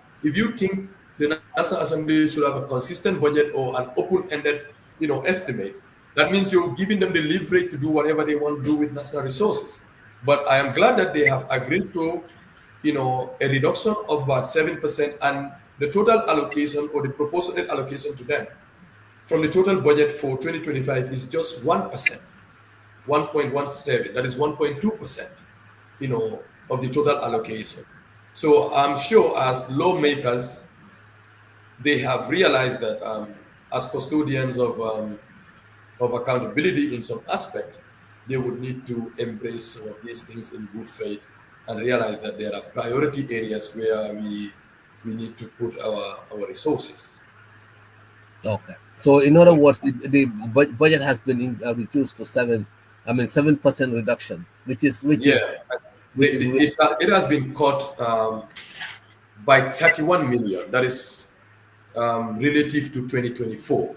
think the National Assembly should have a consistent budget or an open-ended, estimate, that means you're giving them the leverage to do whatever they want to do with national resources. But I am glad that they have agreed to, a reduction of about 7%, and the total allocation or the proportionate allocation to them from the total budget for 2025 is just 1%, 1.17. That is 1.2%, of the total allocation. So I'm sure as lawmakers, they have realized that as custodians of accountability in some aspect, they would need to embrace some of these things in good faith and realize that there are priority areas where we need to put our resources. Okay. So in other Yeah. words, the budget has been reduced to 7% reduction, which is which Yeah, is which is it has been cut by 31 million. That is relative to 2024. okay.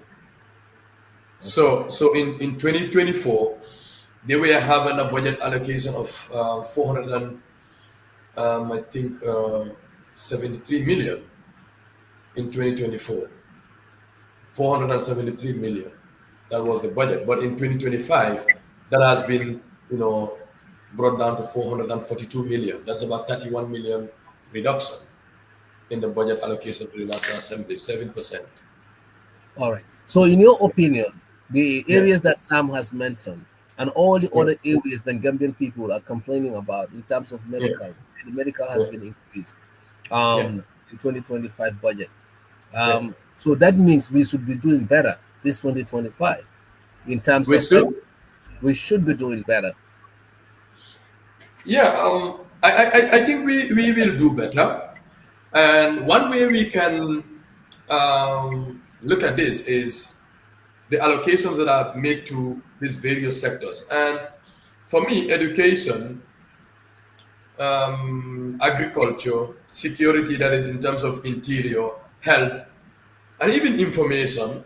So in 2024, they were having a budget allocation of 400 and I think 73 million in 2024. 473 million. That was the budget. But in 2025, that has been, brought down to 442 million. That's about 31 million reduction in the budget allocation to the National Assembly, 7%. All right. So, in your opinion, the Yeah, areas that Sam has mentioned and all the yeah, other areas that Gambian people are complaining about in terms of yeah, medical, the medical has yeah, been increased yeah, in 2025 budget. yeah. So that means we should be doing better this 2025 in terms We of health. should. We should be doing better. Yeah, I think we will do better. And one way we can look at this is the allocations that are made to these various sectors. And for me, education, agriculture, security, that is in terms of interior, health, and even information,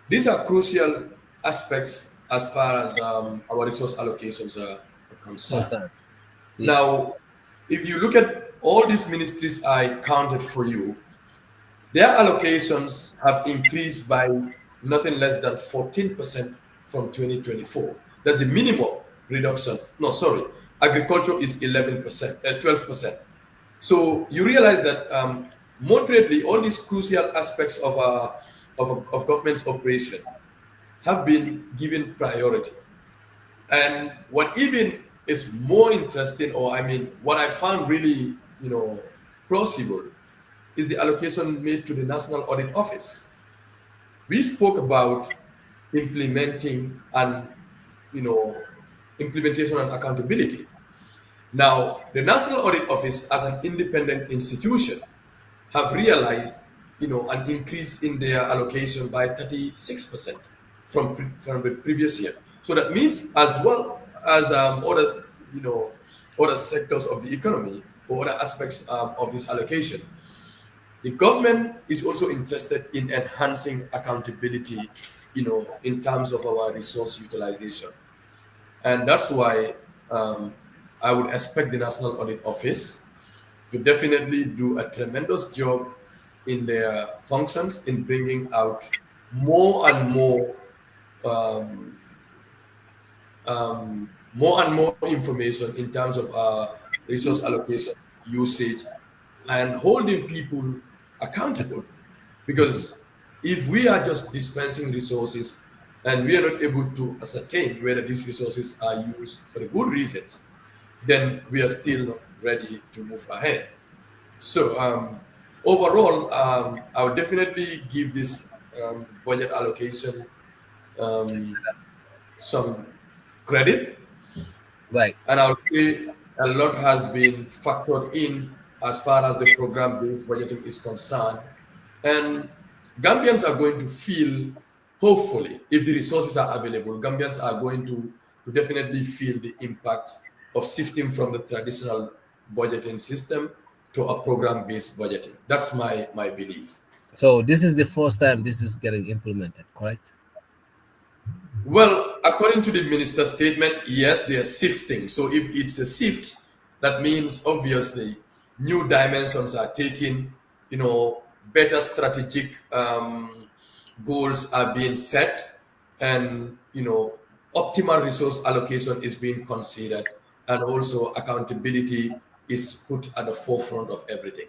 these are crucial aspects as far as our resource allocations are concerned. Concern. Yeah. Now, if you look at all these ministries I counted for you, their allocations have increased by nothing less than 14% from 2024. That's a minimum reduction. No, sorry. Agriculture is 11%, 12%. So you realize that moderately, all these crucial aspects of government's operation have been given priority. And what even is more interesting, or I mean, what I found really, plausible, is the allocation made to the National Audit Office. We spoke about implementing and, you know, implementation and accountability. Now, the National Audit Office, as an independent institution, have realized, an increase in their allocation by 36% from the previous year. So that means, as well as other, you know, other sectors of the economy or other aspects of this allocation, the government is also interested in enhancing accountability, in terms of our resource utilization. And that's why I would expect the National Audit Office to definitely do a tremendous job in their functions in bringing out more and um, more information in terms of resource allocation, usage, and holding people accountable. Because if we are just dispensing resources and we are not able to ascertain whether these resources are used for the good reasons, then we are still not ready to move ahead. So overall, I would definitely give this budget allocation um, some credit, Right. and I would say a lot has been factored in as far as the program-based budgeting is concerned. And Gambians are going to feel, hopefully, if the resources are available, Gambians are going to definitely feel the impact of shifting from the traditional budgeting system to a program-based budgeting. That's my belief. So this is the first time this is getting implemented, correct? Well, according to the minister's statement, yes, they are sifting. So if it's a sift, that means obviously new dimensions are taken, better strategic goals are being set, and, optimal resource allocation is being considered, and also accountability is put at the forefront of everything.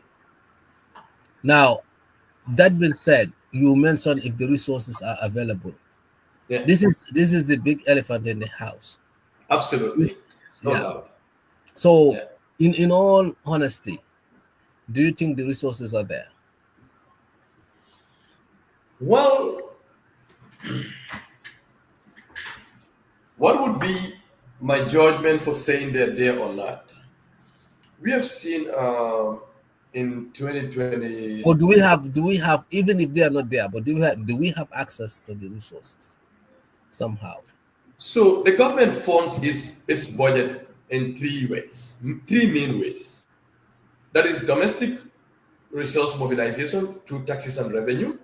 Now, that being said, you mentioned if the resources are available. Yeah, This is the big elephant in the house. absolutely. Resources, No yeah. doubt. So, Yeah. in all honesty, do you think the resources are there? Well, what would be my judgment for saying they're there or not? We have seen in 2020. Or do we have even if they are not there, but do we have access to the resources somehow? So the government funds its budget in three ways, three main ways. That is domestic resource mobilization through taxes and revenue,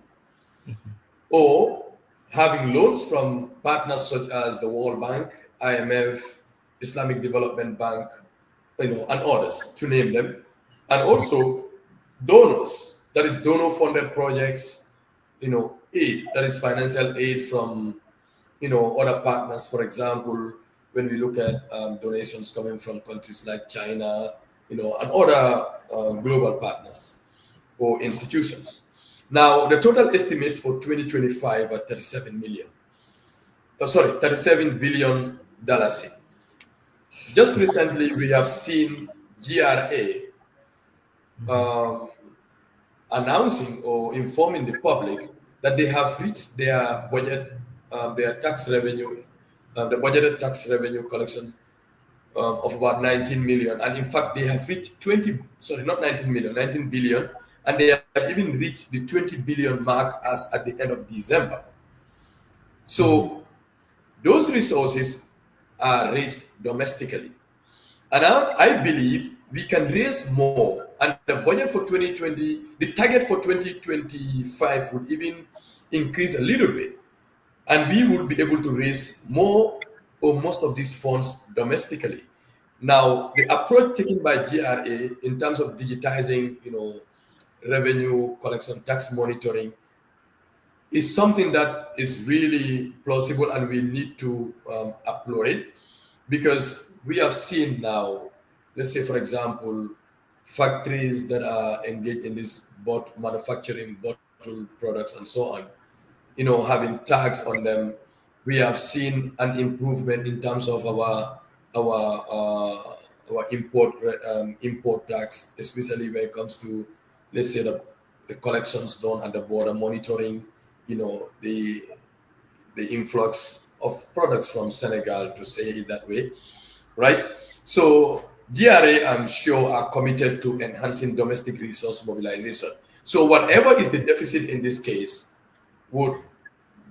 or having loans from partners such as the World Bank, IMF, Islamic Development Bank, and others, to name them, and also donors, that is donor funded projects, aid, that is financial aid from other partners. For example, when we look at donations coming from countries like China, and other global partners or institutions. Now, the total estimates for 2025 are 37 million. Oh, sorry, $37 billion. Just recently, we have seen GRA um, announcing or informing the public that they have reached their budget, their tax revenue, the budgeted tax revenue collection of about 19 million. And in fact, they have reached 20, sorry, not 19 million, 19 billion. And they have even reached the 20 billion mark as at the end of December. Mhm. So those resources are raised domestically. And I believe we can raise more. And the budget for 2020, the target for 2025 would even increase a little bit. And we will be able to raise more or most of these funds domestically. Now, the approach taken by GRA in terms of digitizing, revenue collection, tax monitoring, is something that is really plausible, and we need to applaud it because we have seen now, let's say, for example, factories that are engaged in this manufacturing bottle products and so on, having tags on them. We have seen an improvement in terms of our import tax, especially when it comes to, let's say, the collections done at the border, monitoring, the influx of products from Senegal, to say it that way, right? So GRA, I'm sure, are committed to enhancing domestic resource mobilization. So whatever is the deficit in this case would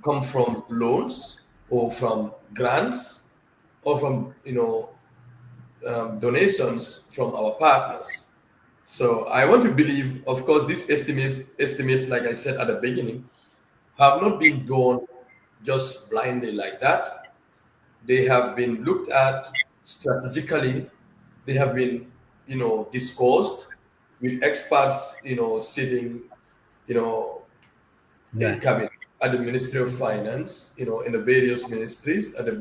come from loans or from grants or from donations from our partners. So I want to believe, of course, these estimates, like I said at the beginning, have not been done just blindly like that. They have been looked at strategically. They have been, discussed with experts, sitting, you know, Yeah. in cabinet, at the Ministry of Finance, in the various ministries, at the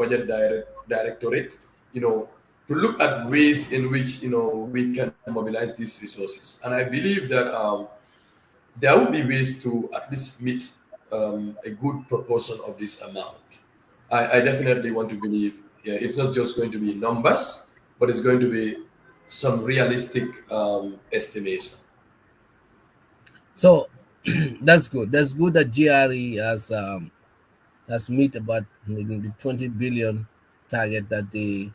Directorate, to look at ways in which, we can mobilize these resources. And I believe that there will be ways to at least meet a good proportion of this amount. I definitely want to believe, yeah, it's not just going to be numbers, but it's going to be some realistic estimation. So that's good. That's good that GRE has meet about the 20 billion target that they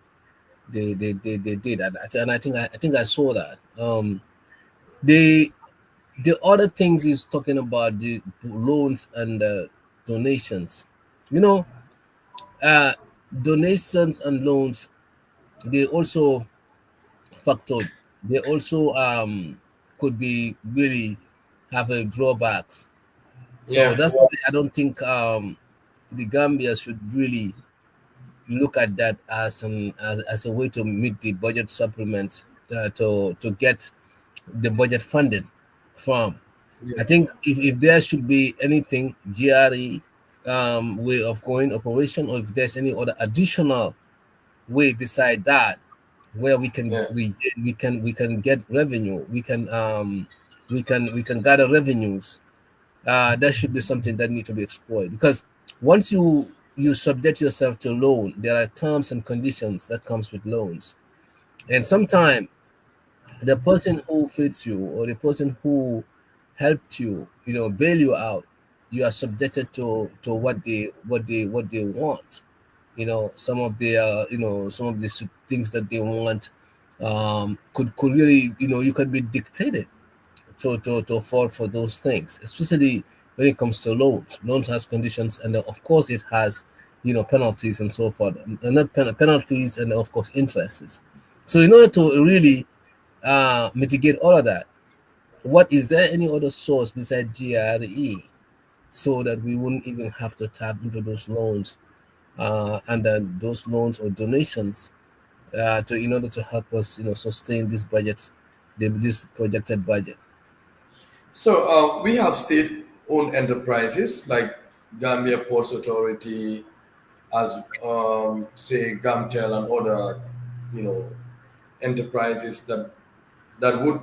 did, and I think I saw that. The the other things is talking about the loans and donations. You know, uh, donations and loans, they also factored. They also could be really have a drawbacks. So Yeah, that's why I don't think the Gambia should really look at that as a way to meet the budget supplement, to get the budget funding from. I yeah, think if there should be anything GRE way of going operation, or if there's any other additional way beside that, where yeah. we can get revenue, we can gather revenues, that should be something that need to be explored, because once you subject yourself to loan, there are terms and conditions that comes with loans, and sometimes the person who feeds you, or the person who helped you, bail you out, you are subjected to what they want. Some of the things that they want could really, you can be dictated to fall for those things, especially when it comes to loans. Loans has conditions, and of course it has, penalties and so forth, and not penalties, and of course interests. So in order to really mitigate all of that, what is there any other source besides GRE, so that we wouldn't even have to tap into those loans, and then those loans or donations, to in order to help us, sustain this budget, this projected budget. So we have state-owned enterprises like Gambia Ports Authority, as say Gamtel and other, you know, enterprises that would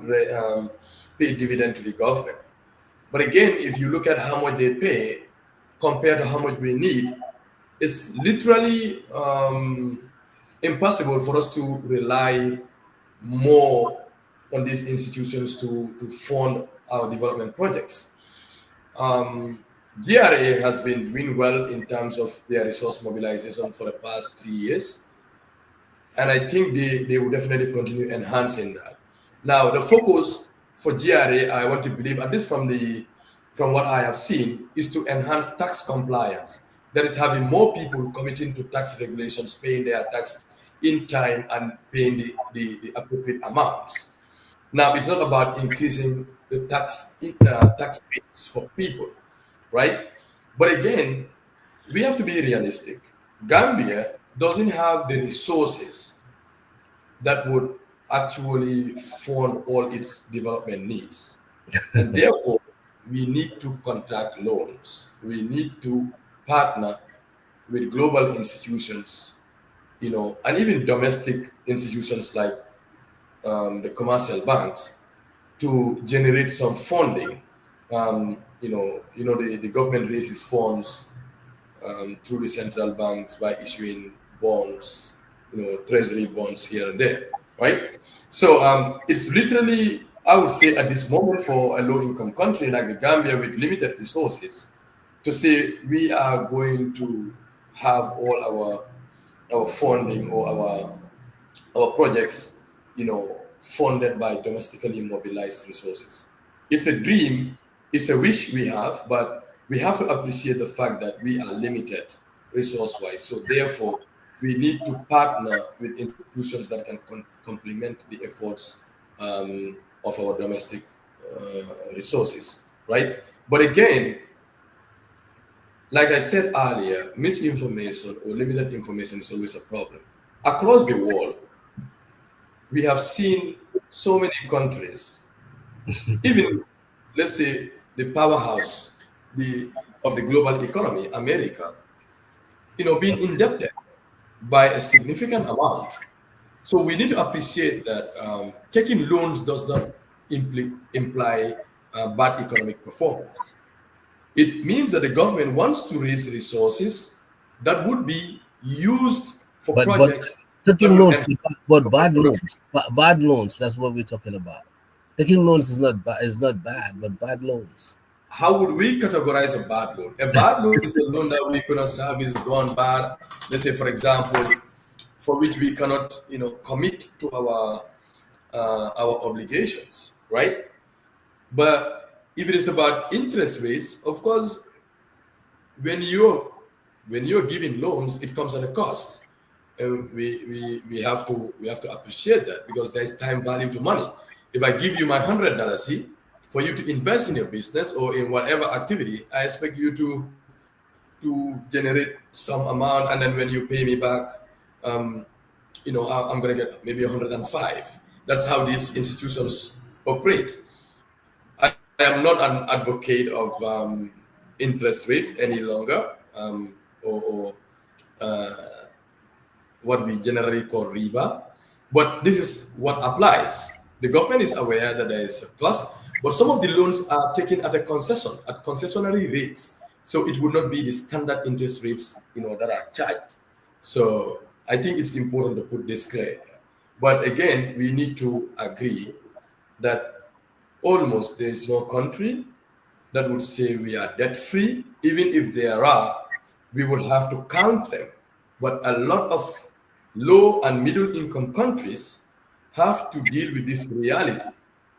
pay dividend to the government. But again, if you look at how much they pay compared to how much we need, it's literally impossible for us to rely more on these institutions to fund our development projects. GRA has been doing well in terms of their resource mobilization for the past 3 years, and I think they will definitely continue enhancing that. Now, the focus for GRA, I want to believe, at least from what I have seen, is to enhance tax compliance. That is having more people committing to tax regulations, paying their tax in time and paying the appropriate amounts. Now, it's not about increasing the tax rates for people, right? But again, we have to be realistic. Gambia doesn't have the resources that would actually fund all its development needs. And therefore, we need to contract loans. We need to partner with global institutions, and even domestic institutions like the commercial banks to generate some funding. The government raises funds through the central banks by issuing bonds, treasury bonds here and there, right? So it's literally, I would say, at this moment for a low-income country like the Gambia with limited resources, to say we are going to have all our funding or our projects, funded by domestically mobilized resources. It's a dream, it's a wish we have, but we have to appreciate the fact that we are limited resource-wise. So therefore, we need to partner with institutions that can complement the efforts of our domestic resources, right? But again, like I said earlier, misinformation or limited information is always a problem. Across the world, we have seen so many countries, even let's say the powerhouse of the global economy, America, being indebted by a significant amount. So we need to appreciate that taking loans does not imply bad economic performance. It means that the government wants to raise resources that would be used for But projects that taking would loans, enhance but local bad production. loans, bad loans. That's what we're talking about. Taking loans is not bad, but bad loans. How would we categorize a bad loan? A bad loan is a loan that we could not service, gone bad. Let's say, for example, for which we cannot, commit to our obligations, right? But if it is about interest rates, of course, when you're when you're giving loans, it comes at a cost. We have to appreciate that because there's time value to money. If I give you my $100 for you to invest in your business or in whatever activity, I expect you to generate some amount, and then when you pay me back, um, I'm gonna get maybe 105. That's how these institutions operate. I am not an advocate of interest rates any longer, or what we generally call riba. But this is what applies. The government is aware that there is a cost, but some of the loans are taken at a concession, at concessionary rates. So it would not be the standard interest rates, that are charged. So I think it's important to put this clear. But again, we need to agree that almost there is no country that would say we are debt free. Even if there are, we would have to count them. But a lot of low and middle income countries have to deal with this reality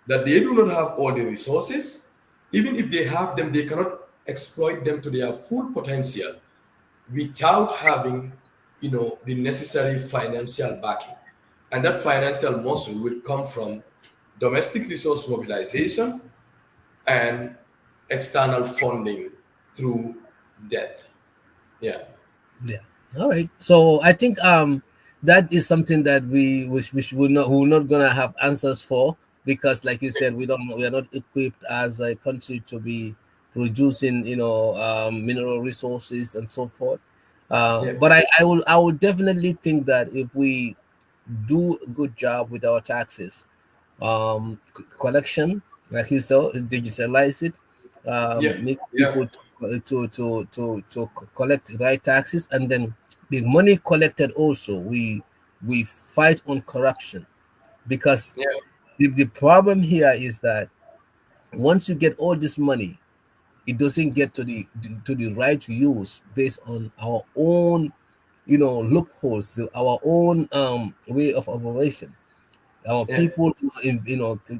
that they do not have all the resources. Even if they have them, they cannot exploit them to their full potential without having, the necessary financial backing. And that financial muscle will come from domestic resource mobilization and external funding through debt. Yeah. Yeah. All right. So I think that is something that we're not gonna have answers for, because like you said, we are not equipped as a country to be producing mineral resources and so forth. Yeah. But I will definitely think that if we do a good job with our taxes, collection, like you said, digitalize it, Yeah. make Yeah. people to collect the right taxes, and then the money collected also, we fight on corruption, because Yeah. the problem here is that once you get all this money, it doesn't get to the right use based on our own, loopholes, our own way of operation. Our Yeah. people,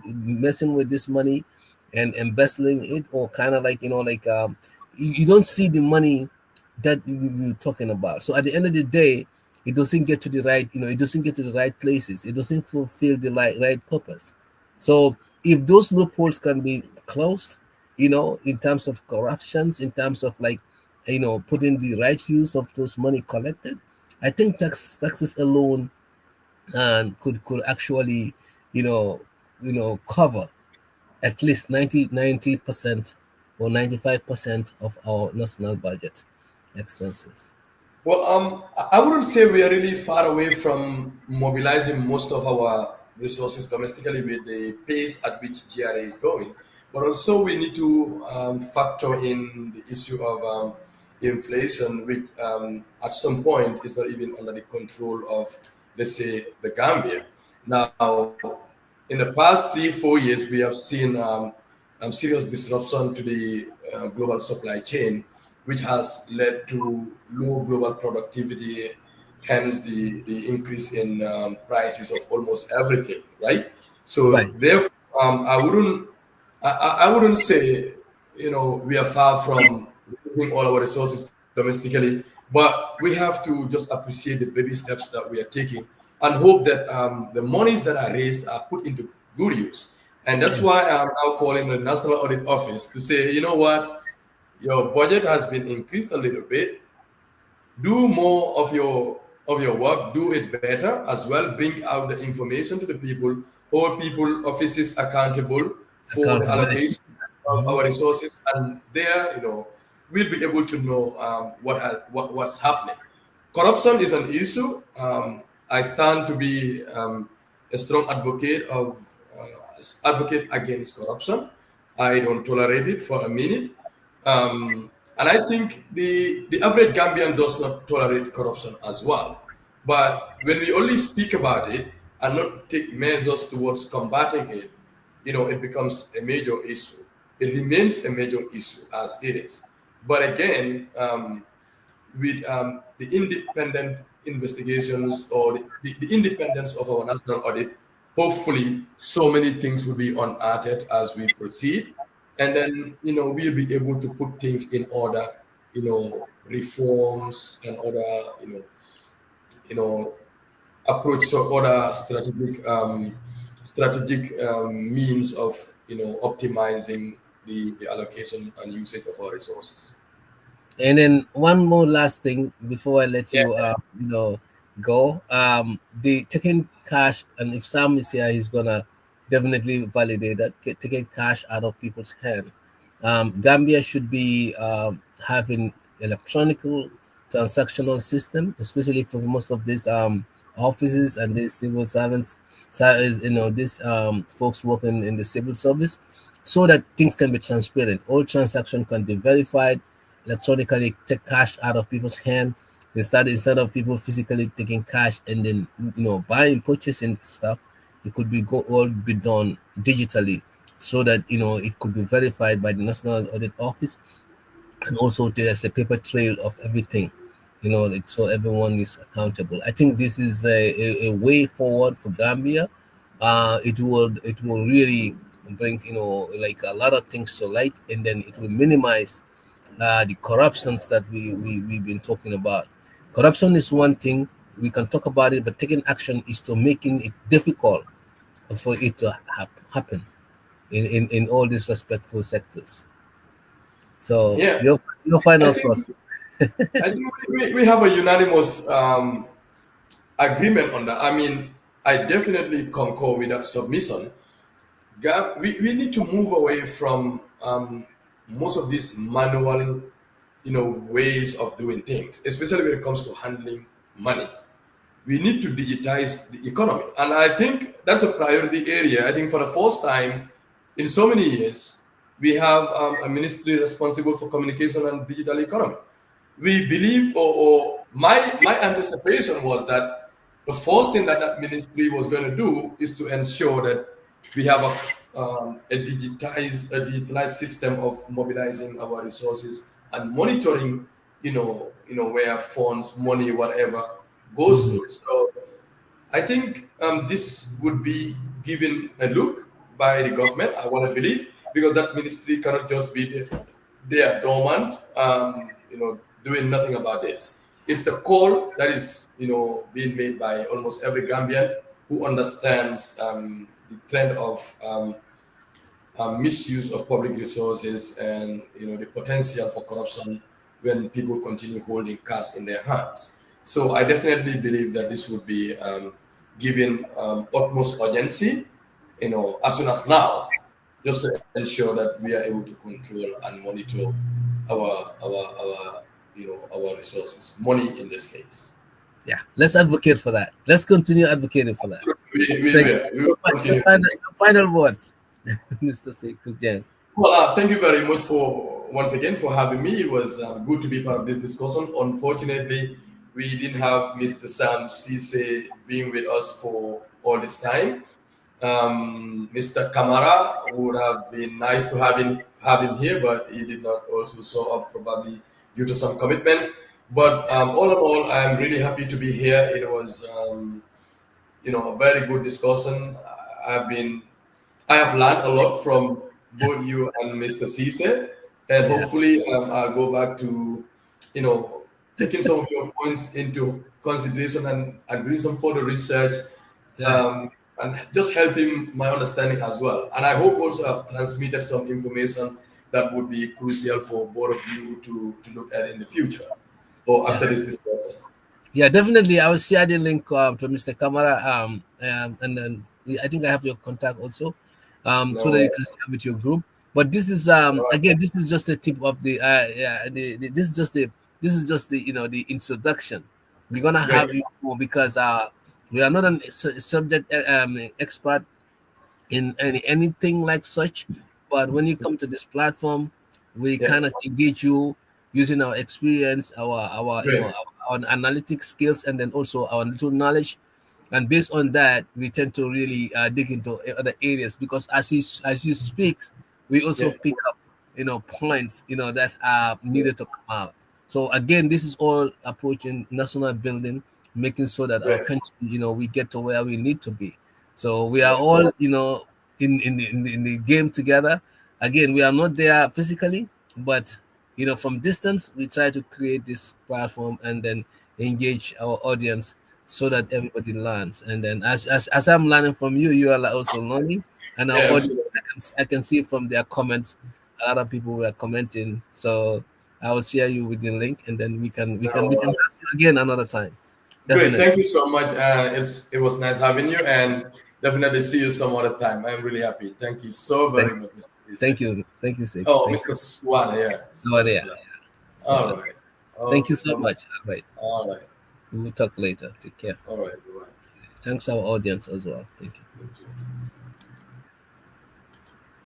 messing with this money and embezzling it, or kind of like, you don't see the money that we were talking about. So at the end of the day, it doesn't get to the right, it doesn't get to the right places. It doesn't fulfill the right purpose. So if those loopholes can be closed, in terms of corruptions, in terms of like, putting the right use of those money collected, I think taxes alone and could actually, cover at least 90% or 95% of our national budget expenses. Well, I wouldn't say we are really far away from mobilizing most of our resources domestically with the pace at which GRA is going. But also, we need to factor in the issue of inflation, which at some point is not even under the control of, let's say, the Gambia. Now, in the past 3, 4 years, we have seen serious disruption to the global supply chain, which has led to low global productivity, hence the increase in prices of almost everything, right? So Right. therefore, I wouldn't say, we are far from using all our resources domestically, but we have to just appreciate the baby steps that we are taking and hope that the monies that are raised are put into good use. And that's Yeah. why I'm now calling the National Audit Office to say, you know what, your budget has been increased a little bit. Do more of your work, do it better as well, bring out the information to the people, hold people offices accountable for the Accountability. allocation of Mhm. our resources, and there, we'll be able to know what's happening. Corruption is an issue. I stand to be a strong advocate against corruption. I don't tolerate it for a minute. And I think the average Gambian does not tolerate corruption as well. But when we only speak about it and not take measures towards combating it, it becomes a major issue. It remains a major issue as it is. But again, with the independent investigations or the independence of our national audit, hopefully so many things will be unearthed as we proceed. And then, we'll be able to put things in order, reforms and other, you know, approach or other strategic means of, optimizing the allocation and usage of our resources. And then one more last thing before I let Yeah. you, go. The taking cash, and if Sam is here, he's gonna definitely validate that. Taking cash out of people's hand. Gambia should be having electronical transactional system, especially for most of these offices and these civil servants. So is, these folks working in the civil service, so that things can be transparent. All transactions can be verified electronically, take cash out of people's hand instead of people physically taking cash and then buying, purchasing stuff. It could be all be done digitally, so that it could be verified by the National Audit Office, and also there's a paper trail of everything, so everyone is accountable. I think this is a way forward for Gambia. It will really bring like a lot of things to light, and then it will minimize the corruptions that we've been talking about. Corruption is one thing, we can talk about it, but taking action is to making it difficult for it to happen in all these respectful sectors. So Yeah. your I final think thoughts. I think we have a unanimous agreement on that. I mean, I definitely concur with that submission. We need to move away from most of this manual, ways of doing things, especially when it comes to handling money. We need to digitize the economy. And I think that's a priority area. I think for the first time in so many years, we have a ministry responsible for communication and digital economy. We believe, or my anticipation was that the first thing that that ministry was going to do is to ensure that we have a digitalized system of mobilizing our resources and monitoring, where funds, money, whatever goes Mhm. to. So I think this would be given a look by the government, I want to believe, because that ministry cannot just be there dormant, doing nothing about this. It's a call that is, being made by almost every Gambian who understands the trend of misuse of public resources, and the potential for corruption when people continue holding cash in their hands. So I definitely believe that this would be given utmost urgency, as soon as now, just to ensure that we are able to control and monitor our resources, money in this case. Yeah, let's advocate for that. Let's continue advocating for that. Absolutely, we Thank you. will. We will continue. Your final words, Mr. Sekou Jan. Well, thank you very much for once again for having me. It was good to be part of this discussion. Unfortunately, we didn't have Mr. Sam Cisse being with us for all this time. Mr. Kamara would have been nice to have him here, but he did not also show up, probably due to some commitments. But all in all, I'm really happy to be here. It was a very good discussion. I've been I have learned a lot from both you and Mr. Cisse, and Yeah, hopefully I'll go back to, taking some of your points into consideration, and doing some further research, yeah, um, and just helping my understanding as well. And I hope also I've transmitted some information that would be crucial for both of you to look at in the future or yeah. after this discussion. Yeah, definitely. I will share the link to Mr. Kamara. And then I think I have your contact also, so that No, you can share with your group. But this is uh, again, this is just the tip of the yeah, this is just the the introduction. We're gonna great. have you more because we are not an subject expert in anything like such. But when you come to this platform, we Yeah, kind of engage you using our experience, our great. our analytic skills, and then also our little knowledge. And based on that, we tend to really dig into other areas because as he speaks, we also Yeah, pick up points that are yeah, needed to come out. So again, this is all approaching national building, making sure that our great. country we get to where we need to be. So we are Yeah, all, in the game together. Again, we are not there physically, but from distance, we try to create this platform and then engage our audience so that everybody learns. And then as I'm learning from you, you are also learning, and our yeah, audience, absolutely. I can see from their comments, a lot of people were commenting. So I will share you with the link, and then we can No, have you again another time. great. Definitely. Thank you so much. It was nice having you, and definitely see you some other time. I'm really happy. Thank you so Thank very much, Mr. Cisse. Thank you. Thank you, Sek. Oh, Thank Mr. Swan, yeah. you. Oh, Sorry yeah. for that. So All right. thank you Okay. so Bye bye. much. All right. All right. We will talk later. Take care. All right. Bye bye. Thanks our audience as well. Thank you. You too.